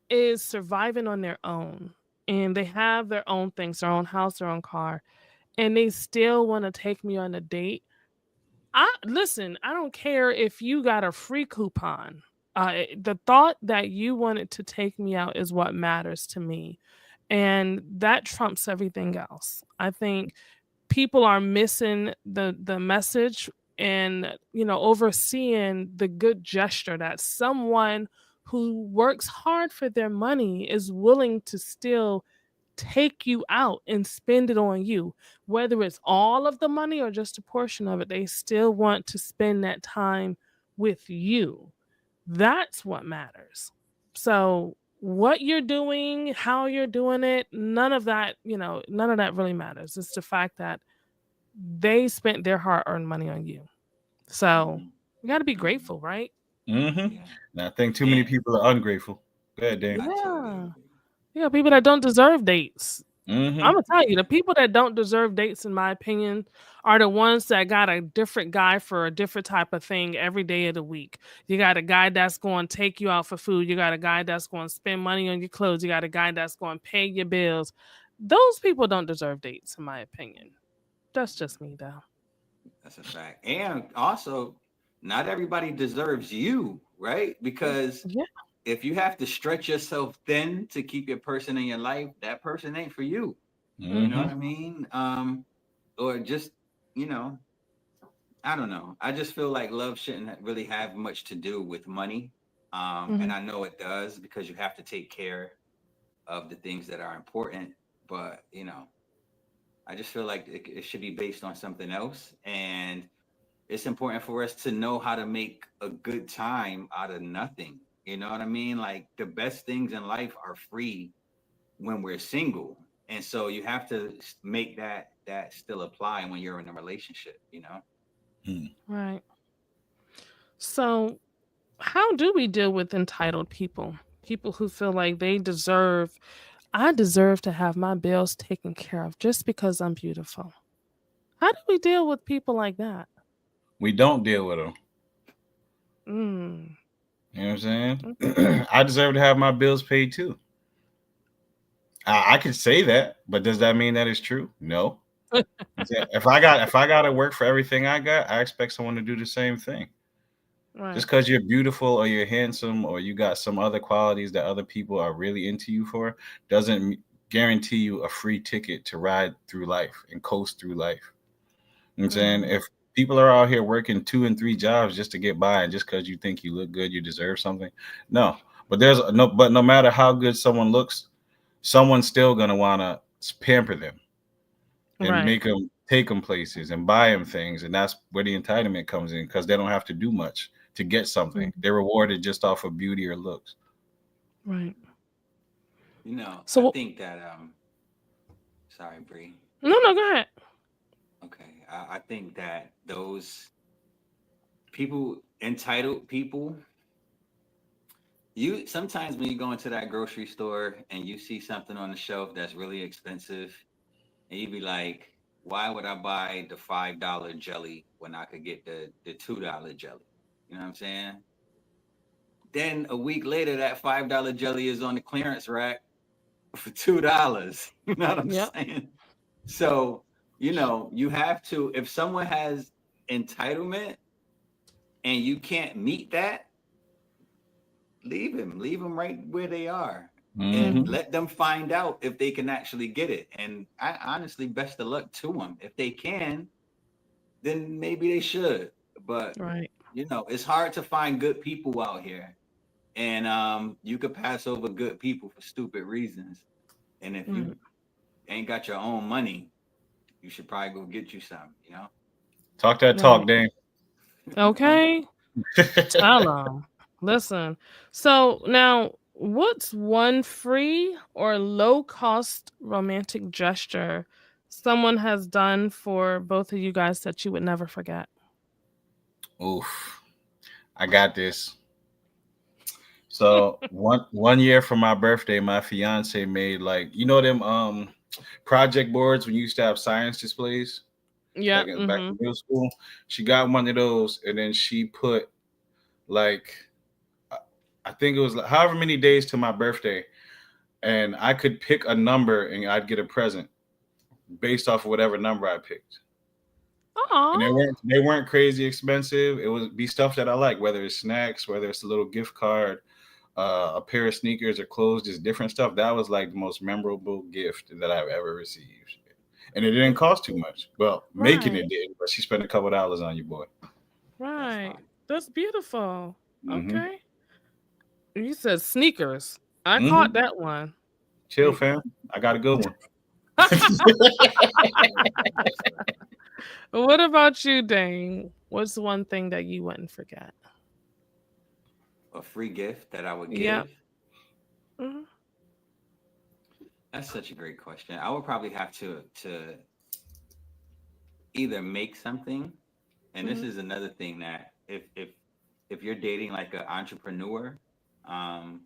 is surviving on their own and they have their own things, their own house, their own car, and they still want to take me on a date, I don't care if you got a free coupon. The thought that you wanted to take me out is what matters to me. And that trumps everything else. I think people are missing the message and overseeing the good gesture that someone who works hard for their money is willing to still take you out and spend it on you. Whether it's all of the money or just a portion of it, they still want to spend that time with you. That's what matters. So, what you're doing, how you're doing it, none of that really matters. It's the fact that they spent their hard earned money on you. So, Mm-hmm. you got to be Mm-hmm. grateful, right? Mm-hmm. Yeah, And I think too many and people are ungrateful. Go ahead, Dan. I totally Yeah. agree. Yeah, people that don't deserve dates. Mm-hmm. Imma tell you, the people that don't deserve dates, in my opinion, are the ones that got a different guy for a different type of thing every day of the week. You got a guy that's going to take you out for food. You got a guy that's going to spend money on your clothes. You got a guy that's going to pay your bills. Those people don't deserve dates, in my opinion. That's just me, though. That's a fact. And also, not everybody deserves you, right? Because Yeah, if you have to stretch yourself thin to keep your person in your life, that person ain't for you. You know Mm-hmm. what mhm, I mean? Or just, you know, I don't know. I just feel like love shouldn't really have much to do with money. And mhm, I know it does because you have to take care of the things that are important. But, I just feel like it should be based on something else. And it's important for us to know how to make a good time out of nothing. You know what I mean? Like the best things in life are free when we're single. And so you have to make that still apply when you're in a relationship. right. So, how do we deal with entitled people? People who feel like I deserve to have my bills taken care of just because I'm beautiful. How do we deal with people like that? We don't deal with them. Mm, You know what I'm saying? okay. I deserve to have my bills paid too. I could say that, but does that mean that it's true? No. If I got to work for everything I got, I expect someone to do the same thing. Just Right. because you're beautiful or you're handsome or you got some other qualities that other people are really into you for doesn't guarantee you a free ticket to ride through life and coast through life. You know what I'm saying? Mhm. If people are out here working 2 and 3 jobs just to get by and just because you think you look good, you deserve something. No. But no matter how good someone looks, someone's still gonna wanna pamper them and Right. make them take them places and buy them things, and that's where the entitlement comes in because they don't have to do much to get something. Mhm. They're rewarded just off of beauty or looks. Right. I So think that sorry, Bree. no, no, go ahead. Okay. I think that those people, entitled people, you sometimes when you go into that grocery store and you see something on the shelf that's really expensive, and you be like, why would I buy the $5 jelly when I could get the $2 jelly? You know what I'm saying? Then a week later, that $5 jelly is on the clearance rack for $2. You know what I'm Yep. saying? So, you have to, if someone has entitlement and you can't meet that, leave them right where they are and Mm-hmm. let them find out if they can actually get it. And I honestly, best of luck to them. If they can, then maybe they should. But Right. it's hard to find good people out here, and you could pass over good people for stupid reasons. And if Right. you ain't got your own money, you should probably go get you some. Talk that talk, Right. Dame. Okay. Tell them. Listen. So now, what's one free or low cost romantic gesture someone has done for both of you guys that you would never forget? Oof, I got this. So one year for my birthday, my fiance made like them project boards when you used to have science displays Yeah. back Mm-hmm. in middle school. She got one of those, and then she put like I I think it was like however many days to my birthday, and I could pick a number and I'd get a present based off of whatever number I picked. And Aw. they weren't crazy expensive. It would be stuff that I like, whether it's snacks, whether it's a little gift card, a pair of sneakers or clothes, just different stuff. That was like the most memorable gift that I've ever received. And it didn't cost too much. Well, making Right. it did, but she spent a couple dollars on you, boy. That's Right. fine. That's beautiful. Hmm. Okay. You said sneakers. I caught Hmm. that one. Chill, fam. I got a good one. Yes, sir. What about you, Dane? What's one thing that you wouldn't forget? A free gift that I would Yep. give. Mhm. That's such a great question. I would probably have to either make something, and this Mhm. is another thing that if you're dating like an entrepreneur, um,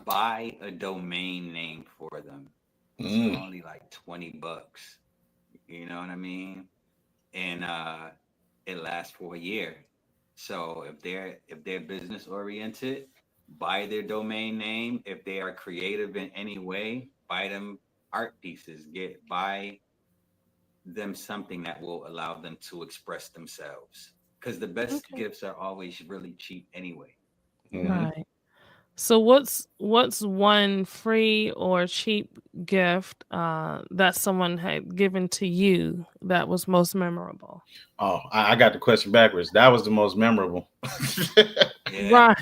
buy a domain name for them. It's Mm. only like $20. You know what I mean? And it lasts for a year. So if they're business oriented, buy their domain name. If they are creative in any way, buy them art pieces. Buy them something that will allow them to express themselves. Because the best Okay. gifts are always really cheap anyway. Hmm. Right. So what's one free or cheap gift that someone had given to you that was most memorable? Oh, I got the question backwards. That was the most memorable. Yeah. Right.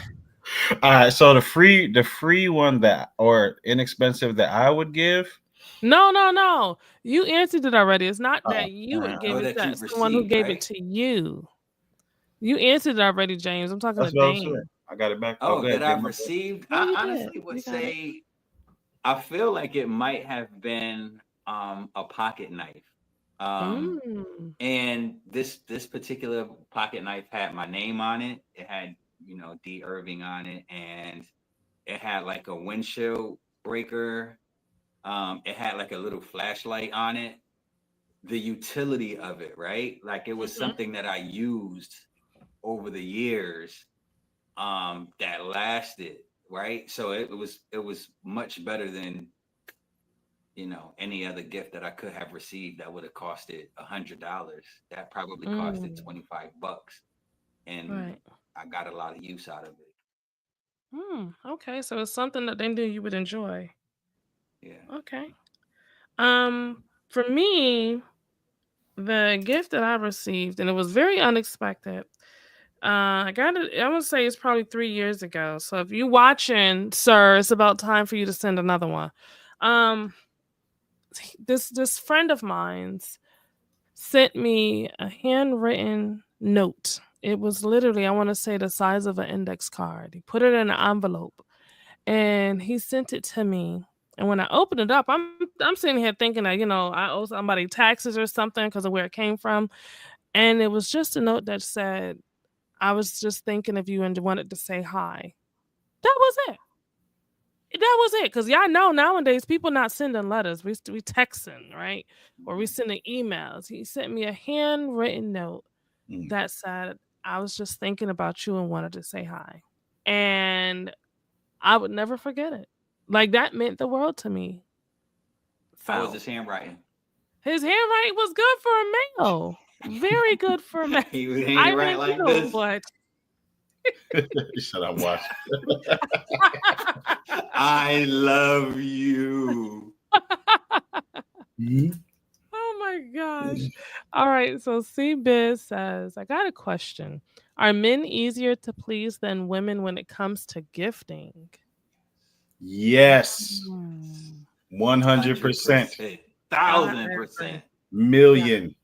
All right, so the free one that or inexpensive that I would give. No, no, no. You answered it already. It's not Oh, that you would give Oh, it, that that you've someone who received, gave it right? to you. You answered it already, James. I'm talking to that's what I was saying. Dane. I got it back. Oh, Oh, that good. Dave, I've my bad. received. Yeah, I you did. honestly would You got it. say I feel like it might have been a pocket knife. Um, Mm. and this particular pocket knife had my name on it. It had, D Irving on it, and it had like a windshield breaker. It had like a little flashlight on it. The utility of it, right? Like it was Mhm. something that I used over the years, that lasted, right? So it was much better than any other gift that I could have received that would have costed $100. That probably costed Mm. $25, and Right. I got a lot of use out of it. Okay, so it's something that they knew you would enjoy. Yeah. Okay. For me, the gift that I received, and it was very unexpected. I got it. I would say it's probably 3 years ago. So if you watching, sir, it's about time for you to send another one. Um, this friend of mine's sent me a handwritten note. It was literally, I want to say, the size of an index card. He put it in an envelope and he sent it to me. And when I opened it up, I'm sitting here thinking that I owe somebody taxes or something because of where it came from. And it was just a note that said, "I was just thinking of you and wanted to say hi." That was it. That was it. Cause y'all know nowadays people not sending letters. We texting, right? Or we Mhm. sending emails. He sent me a handwritten note Mm. that said, "I was just thinking about you and wanted to say hi." and I would never forget it. Like, that meant the world to me. How was So his handwriting? his handwriting was good for a male. Very good for a male. He was I handwriting didn't like know, this. but Shut up, watch. I love you. oh my gosh. All right. So C Biz says, I got a question. Are men easier to please than women when it comes to gifting? Yes, Hmm. 100%, 1,000%, million.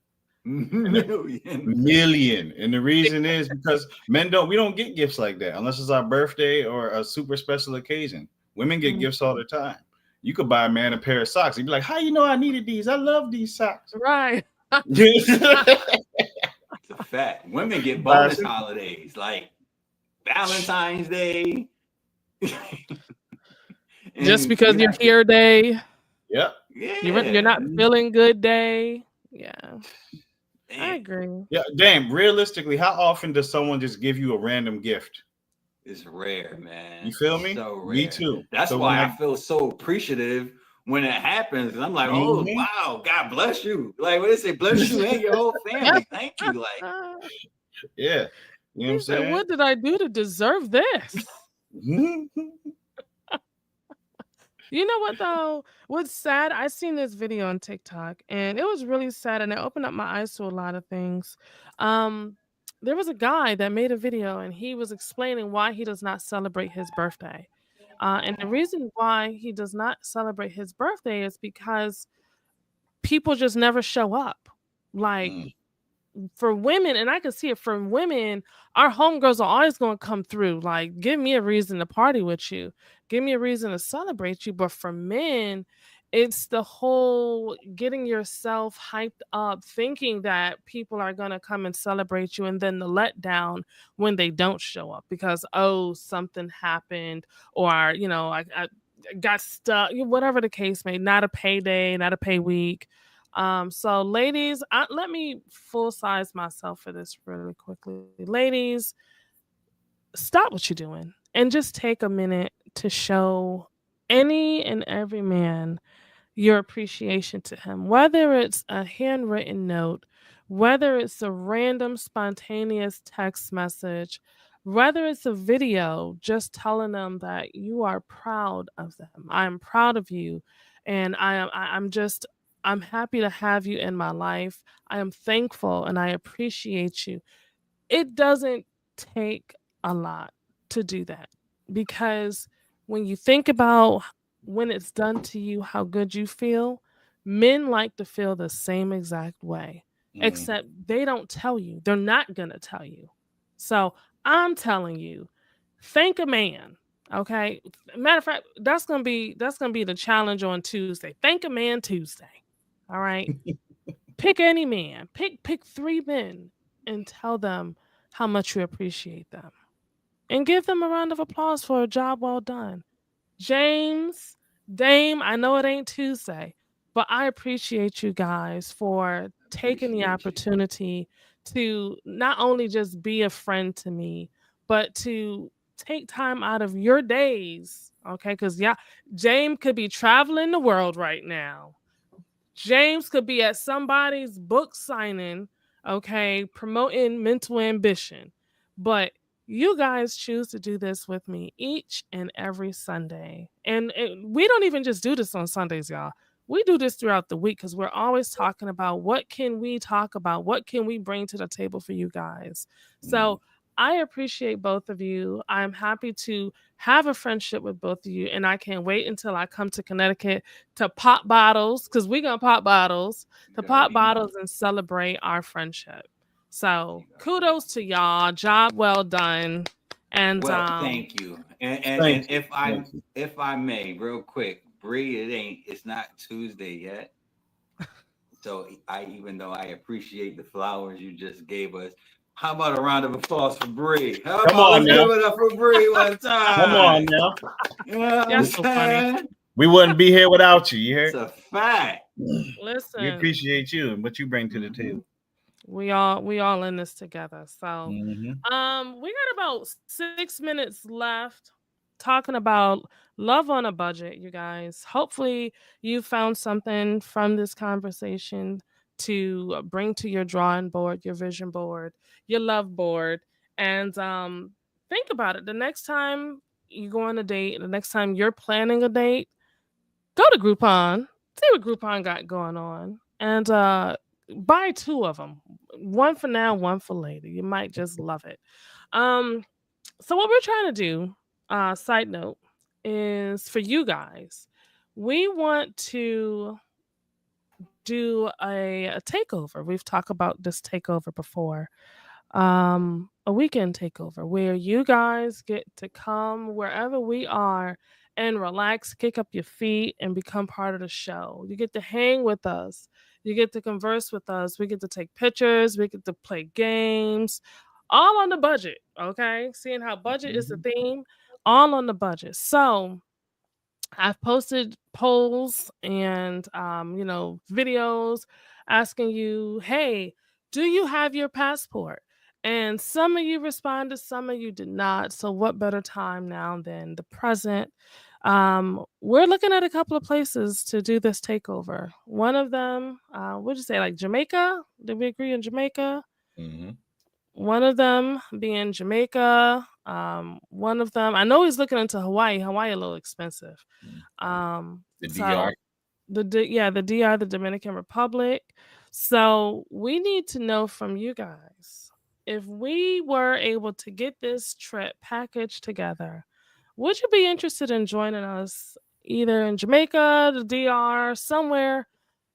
million. Million. And the reason is because we don't get gifts like that unless it's our birthday or a super special occasion. Women get gifts all the time. You could buy a man a pair of socks. He'd be like, how you know I needed these? I love these socks. Right. It's a fact. Women get bonus holidays like Valentine's Day. Just because you're here day. Yep. Yeah. You're not feeling good day. Yeah. I agree. Yeah, damn. Realistically, how often does someone just give you a random gift? It's rare, man. You feel me? So rare. Me too. That's why I feel so appreciative when it happens. I'm like, oh wow, God bless you. Like when they say bless you and your whole family. Thank you. Like, yeah. You know what I'm saying? What did I do to deserve this? You know what though? What's sad? I seen this video on TikTok and it was really sad and it opened up my eyes to a lot of things. There was a guy that made a video and he was explaining why he does not celebrate his birthday. And the reason why he does not celebrate his birthday is because people just never show up. Like for women, and I can see it from women, our homegirls are always going to come through. Like, give me a reason to party with you. Give me a reason to celebrate you. But for men, it's the whole getting yourself hyped up, thinking that people are going to come and celebrate you. And then the letdown when they don't show up because, oh, something happened or, you know, I got stuck, whatever the case may, not a payday, not a pay week. So ladies, let me full size myself for this really quickly. Ladies, stop what you're doing and just take a minute to show any and every man your appreciation to him, whether it's a handwritten note, whether it's a random spontaneous text message, whether it's a video, just telling them that you are proud of them. I'm proud of you. And I'm happy to have you in my life. I am thankful and I appreciate you. It doesn't take a lot to do that because when you think about when it's done to you, how good you feel, men like to feel the same exact way, except they don't tell you. They're not going to tell you. So I'm telling you, thank a man. Okay. Matter of fact, that's gonna be the challenge on Tuesday. Thank a man Tuesday. All right. Pick any man. Pick 3 men and tell them how much you appreciate them. And give them a round of applause for a job well done. James, Dame, I know it ain't Tuesday, but I appreciate you guys for taking the opportunity to not only just be a friend to me, but to take time out of your days. Okay, because James could be traveling the world right now. James could be at somebody's book signing, okay, promoting mental ambition. But you guys choose to do this with me each and every Sunday. And we don't even just do this on Sundays, y'all. We do this throughout the week because we're always talking about what can we talk about? What can we bring to the table for you guys? So I appreciate both of you. I'm happy to have a friendship with both of you. And I can't wait until I come to Connecticut to pop bottles, because we're going to pop bottles, and celebrate our friendship. So kudos to y'all. Job well done. And thank you. And if I may, real quick, Bree, it's not Tuesday yet. So even though I appreciate the flowers you just gave us, how about a round of applause for Bree? Come on now. Give it up for Bree one time. Come on now. Yeah, that's so funny. We wouldn't be here without you. You heard? It's a fact. Listen. We appreciate you and what you bring to the table. We all in this together. So Mm-hmm. we got about 6 minutes left talking about love on a budget, you guys. Hopefully you found something from this conversation to bring to your drawing board, your vision board, your love board. And think about it. The next time you go on a date, the next time you're planning a date, go to Groupon, see what Groupon got going on, and buy two of them. One for now, one for later. You might just love it. Um, so what we're trying to do, side note, is for you guys, we want to do a takeover. We've talked about this takeover before, a weekend takeover where you guys get to come wherever we are and relax, kick up your feet, and become part of the show. You get to hang with us. You get to converse with us. We get to take pictures. We get to play games, all on the budget. Okay, seeing how budget is the Mhm. theme, all on the budget. So I've posted polls and videos asking you, "Hey, do you have your passport?" And some of you responded, some of you did not. So what better time now than the present? We're looking at a couple of places to do this takeover. One of them, what'd you say, like Jamaica? Did we agree on Jamaica? Mm-hmm. One of them being Jamaica. One of them, I know he's looking into Hawaii. Hawaii a little expensive. The DR. So the DR, the Dominican Republic. So we need to know from you guys if we were able to get this trip packaged together. Would you be interested in joining us either in Jamaica, the DR, somewhere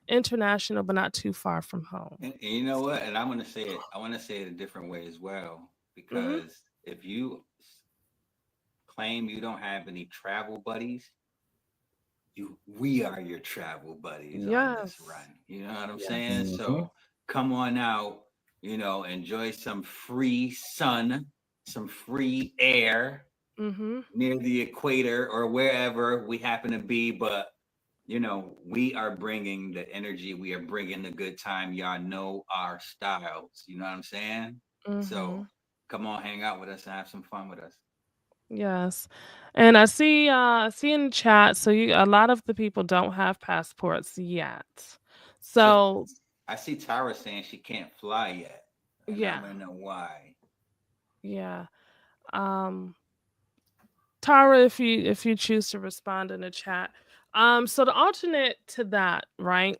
international, but not too far from home? And you know what? And I'm gonna say it. I want to say it a different way as well, Mm-hmm. because if you claim you don't have any travel buddies, we are your travel buddies on this Yes. run. You know what I'm Yes. saying? Mm-hmm. So come on out. Enjoy some free sun, some free air Mm-hmm. near the equator or wherever we happen to be. But we are bringing the energy, we are bringing the good time. Y'all know our styles, you know what I'm saying? Mm-hmm. So come on, hang out with us and have some fun with us. Yes. And I see in the chat, so a lot of the people don't have passports yet. So So I see Tara saying she can't fly yet, and I yeah, want to know why. yeah. Um Tara, if you choose to respond in the chat. So the alternate to that, right?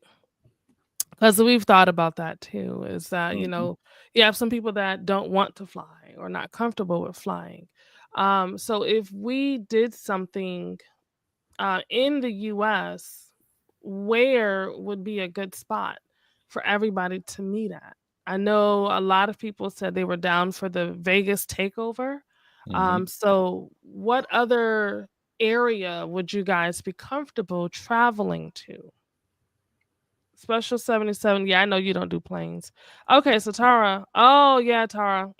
Because we've thought about that too, is that, Mhm. you have some people that don't want to fly or not comfortable with flying. So if we did something in the US, where would be a good spot for everybody to meet at? I know a lot of people said they were down for the Vegas takeover. Mm-hmm. So what other area would you guys be comfortable traveling to? Special 77. Yeah, I know you don't do planes. Okay, so Tara. Oh yeah, Tara.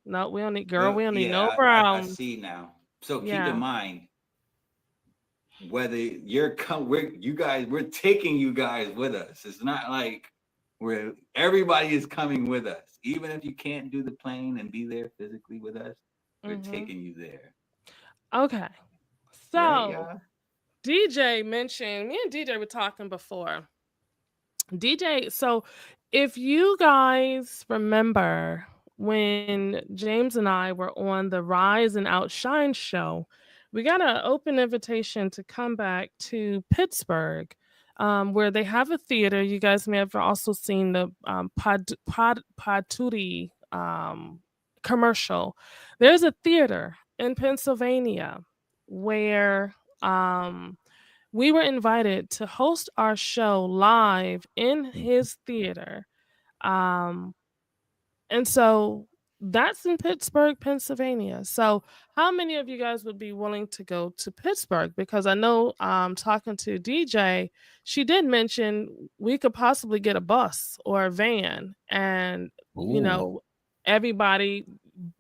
No, we don't need girl. Well, We don't need no yeah, I Browns. see now. So keep in Yeah. mind, whether we're taking you guys with us. It's not like everybody is coming with us. Even if you can't do the plane and be there physically with us, we're hmm taking you there. Okay. Right, So y'all? DJ mentioned, me and DJ were talking before. DJ, so if you guys remember when James and I were on the Rise and Outshine show, we got an open invitation to come back to Pittsburgh, where they have a theater. You guys may have also seen the Patootie commercial. There's a theater in Pennsylvania where we were invited to host our show live in his theater. Um, and so that's in Pittsburgh, Pennsylvania. So how many of you guys would be willing to go to Pittsburgh? Because I know talking to DJ, she did mention we could possibly get a bus or a van and you Ooh. know everybody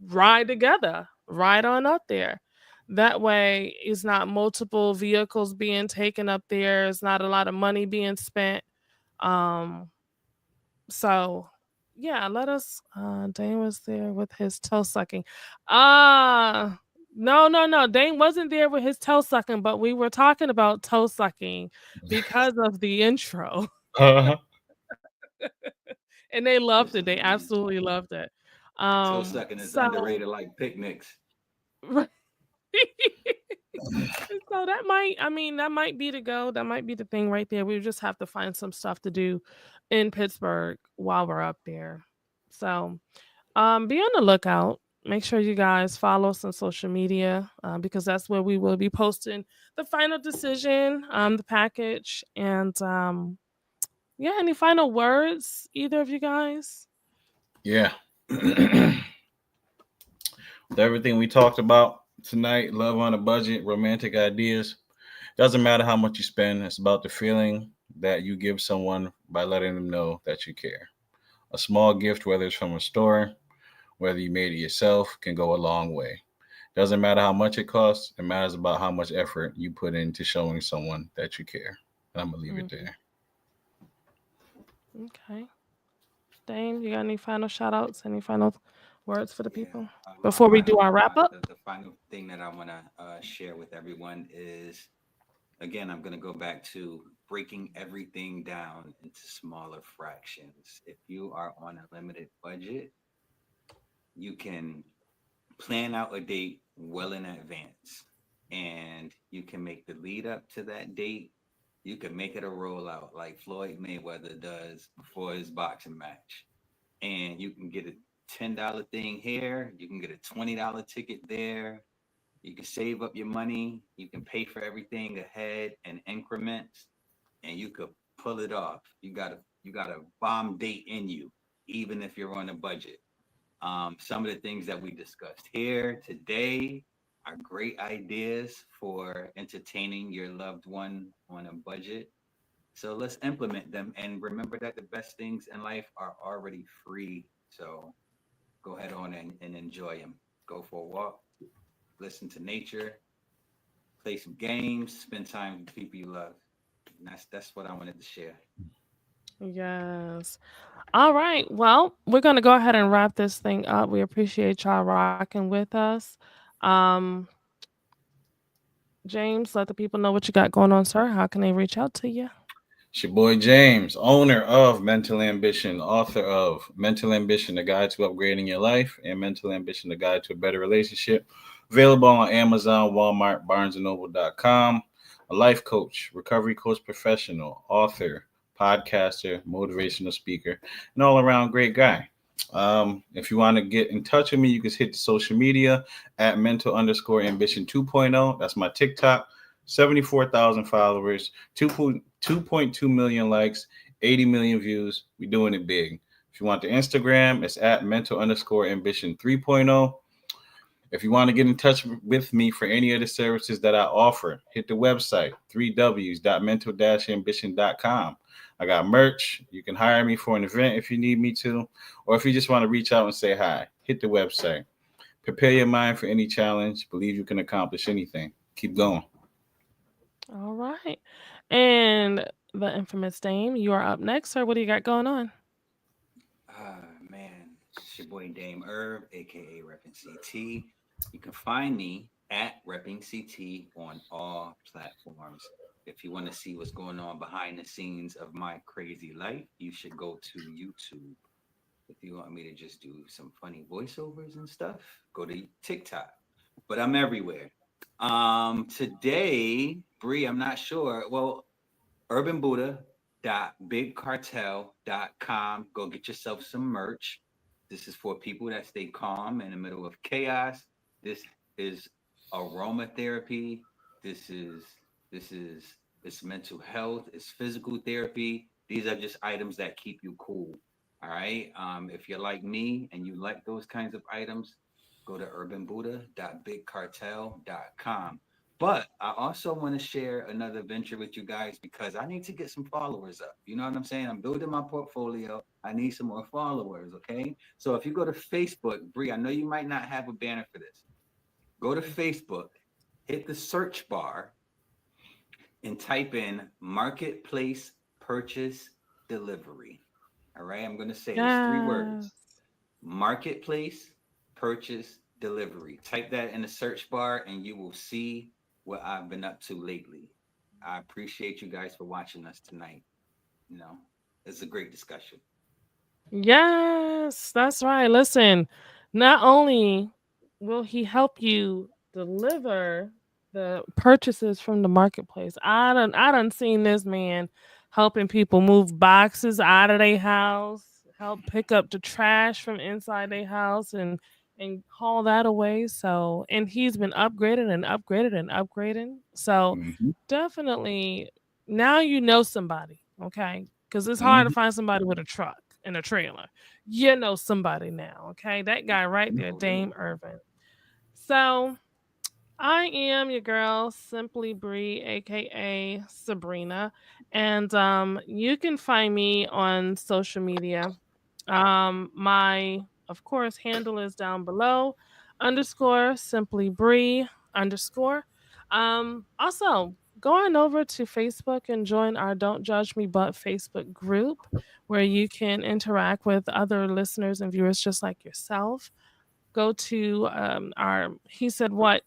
ride together, ride on up there. That way it's not multiple vehicles being taken up there. It's not a lot of money being spent. Um so Yeah, let us. Dane was there with his toe sucking. Uh no, no, no. Dane wasn't there with his toe sucking, but we were talking about toe sucking because of the intro. And they loved it. Listen, They man, absolutely loved it. toe sucking is So underrated like picnics. so that might, I mean, that might be the go. That might be the thing right there. We just have to find some stuff to do in Pittsburgh while we're up there. So, be on the lookout. Make sure you guys follow us on social media because that's where we will be posting the final decision, the package, and yeah. Any final words, either of you guys? Yeah. With everything we talked about tonight, love on a budget, romantic ideas, doesn't matter how much you spend. It's about the feeling that you give someone by letting them know that you care. A small gift, whether it's from a store, whether you made it yourself, can go a long way. Doesn't matter how much it costs. It matters about how much effort you put into showing someone that you care. And I'm gonna leave it Hmm. there. Okay. Dane, you got any final shout outs? Any final words for the Yeah. people My before we do final, our wrap up? the final thing that I want to share with everyone is, again, I'm going to go back to breaking everything down into smaller fractions. If you are on a limited budget, you can plan out a date well in advance, and you can make the lead up to that date. You can make it a rollout like Floyd Mayweather does before his boxing match, and you can get a $10 thing here, you can get a $20 ticket there. You can save up your money, you can pay for everything ahead in increments, and you could pull it off. You got a bomb date in you, even if you're on a budget. Some of the things that we discussed here today are great ideas for entertaining your loved one on a budget. So let's implement them and remember that the best things in life are already free. So go ahead on and enjoy them. Go for a walk, listen to nature, play some games, spend time with people you love. And that's what I wanted to share. Yes. All right. Well, we're going to go ahead and wrap this thing up. We appreciate y'all rocking with us. Um, James, let the people know what you got going on, sir. How can they reach out to you? It's your boy James, owner of Mental Ambition, author of Mental Ambition, the guide to upgrading your life, and Mental Ambition, the guide to a better relationship. Available on Amazon, Walmart, BarnesandNoble.com. A life coach, recovery coach professional, author, podcaster, motivational speaker, and all around great guy. If you want to get in touch with me, you can hit the social media at mental underscore ambition 2.0. That's my TikTok. 74,000 followers, 2.2 million likes, 80 million views. We're doing it big. If you want the Instagram, it's at mental underscore ambition 3.0. If you want to get in touch with me for any of the services that I offer, hit the website, 3ws.mental-ambition.com. I got merch. You can hire me for an event if you need me to, or if you just want to reach out and say hi, hit the website. Prepare your mind for any challenge. Believe you can accomplish anything. Keep going. All right. And the infamous Dame, you are up next, sir. What do you got going on? Man, it's your boy Dame Herb, aka Reppin' CT. You can find me at Repping CT on all platforms. If you want to see what's going on behind the scenes of my crazy life, you should go to YouTube. If you want me to just do some funny voiceovers and stuff, go to TikTok. But I'm everywhere. Today, Bree, I'm not sure. Well, urbanbuddha.bigcartel.com. Go get yourself some merch. This is for people that stay calm in the middle of chaos. This is aromatherapy. This is this is it's mental health. It's physical therapy. These are just items that keep you cool. All right. If you're like me and you like those kinds of items, go to urbanbuddha.bigcartel.com. But I also want to share another venture with you guys because I need to get some followers up. You know what I'm saying? I'm building my portfolio. I need some more followers. Okay. So if you go to Facebook, Bree, I know you might not have a banner for this. Go to Facebook, hit the search bar, and type in marketplace purchase delivery. All right, I'm going to say it's 3 words: Yes. marketplace, purchase, delivery. Type that in the search bar and you will see what I've been up to lately. I appreciate you guys for watching us tonight. You know, it's a great discussion. Yes, that's right. Listen, not only will he help you deliver the purchases from the marketplace. I done seen this man helping people move boxes out of their house, help pick up the trash from inside their house and haul that away. So, and he's been upgraded and upgraded and upgrading. So, Mm-hmm. definitely now you know somebody, okay? Because it's hard to Mm-hmm. find somebody with a truck and a trailer. You know somebody now, okay? That guy right there, Oh, yeah. Dame Irvin. So I am your girl, Simply Bree, aka Sabrina, and you can find me on social media. My of course handle is down below, underscore Simply Bree underscore. Also go on over to Facebook and join our Don't Judge Me But Facebook group where you can interact with other listeners and viewers just like yourself. Go to our He Said What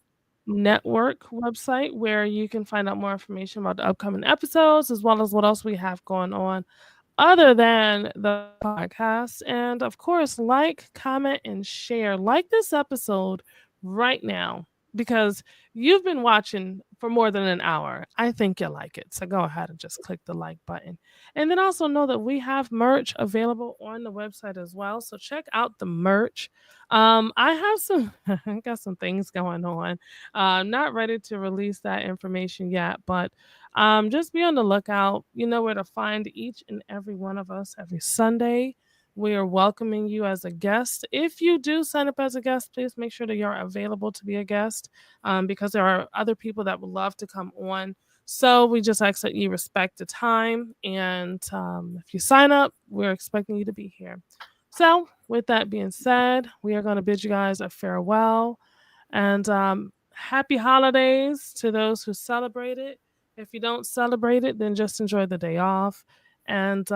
network website where you can find out more information about the upcoming episodes as well as what else we have going on other than the podcast. And of course, like, comment, and share. Like this episode right now because you've been watching for more than an hour. I think you like it. So go ahead and just click the like button. And then also know that we have merch available on the website as well. So check out the merch. I have some I got some things going on. I'm not ready to release that information yet, but just be on the lookout. You know where to find each and every one of us every Sunday. We are welcoming you as a guest. If you do sign up as a guest, please make sure that you're available to be a guest because there are other people that would love to come on. So we just ask that you respect the time. And if you sign up, we're expecting you to be here. So, with that being said, we are going to bid you guys a farewell and happy holidays to those who celebrate it. If you don't celebrate it, then just enjoy the day off. And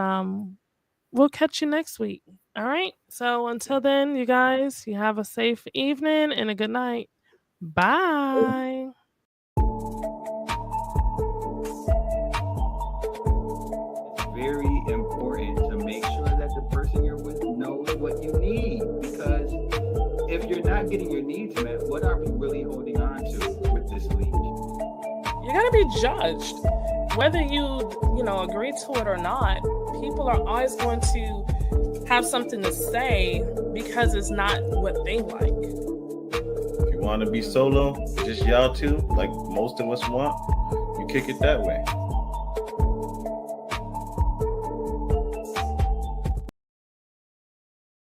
we'll catch you next week. All right. So until then, you guys, you have a safe evening and a good night. Bye. Very important to make sure that the person you're with knows what you need, because if you're not getting your needs met, what are we really holding on to with this leash? You're gonna be judged, whether you agree to it or not. People are always going to have something to say because it's not what they like. If you want to be solo, just y'all two, like most of us want, you kick it that way.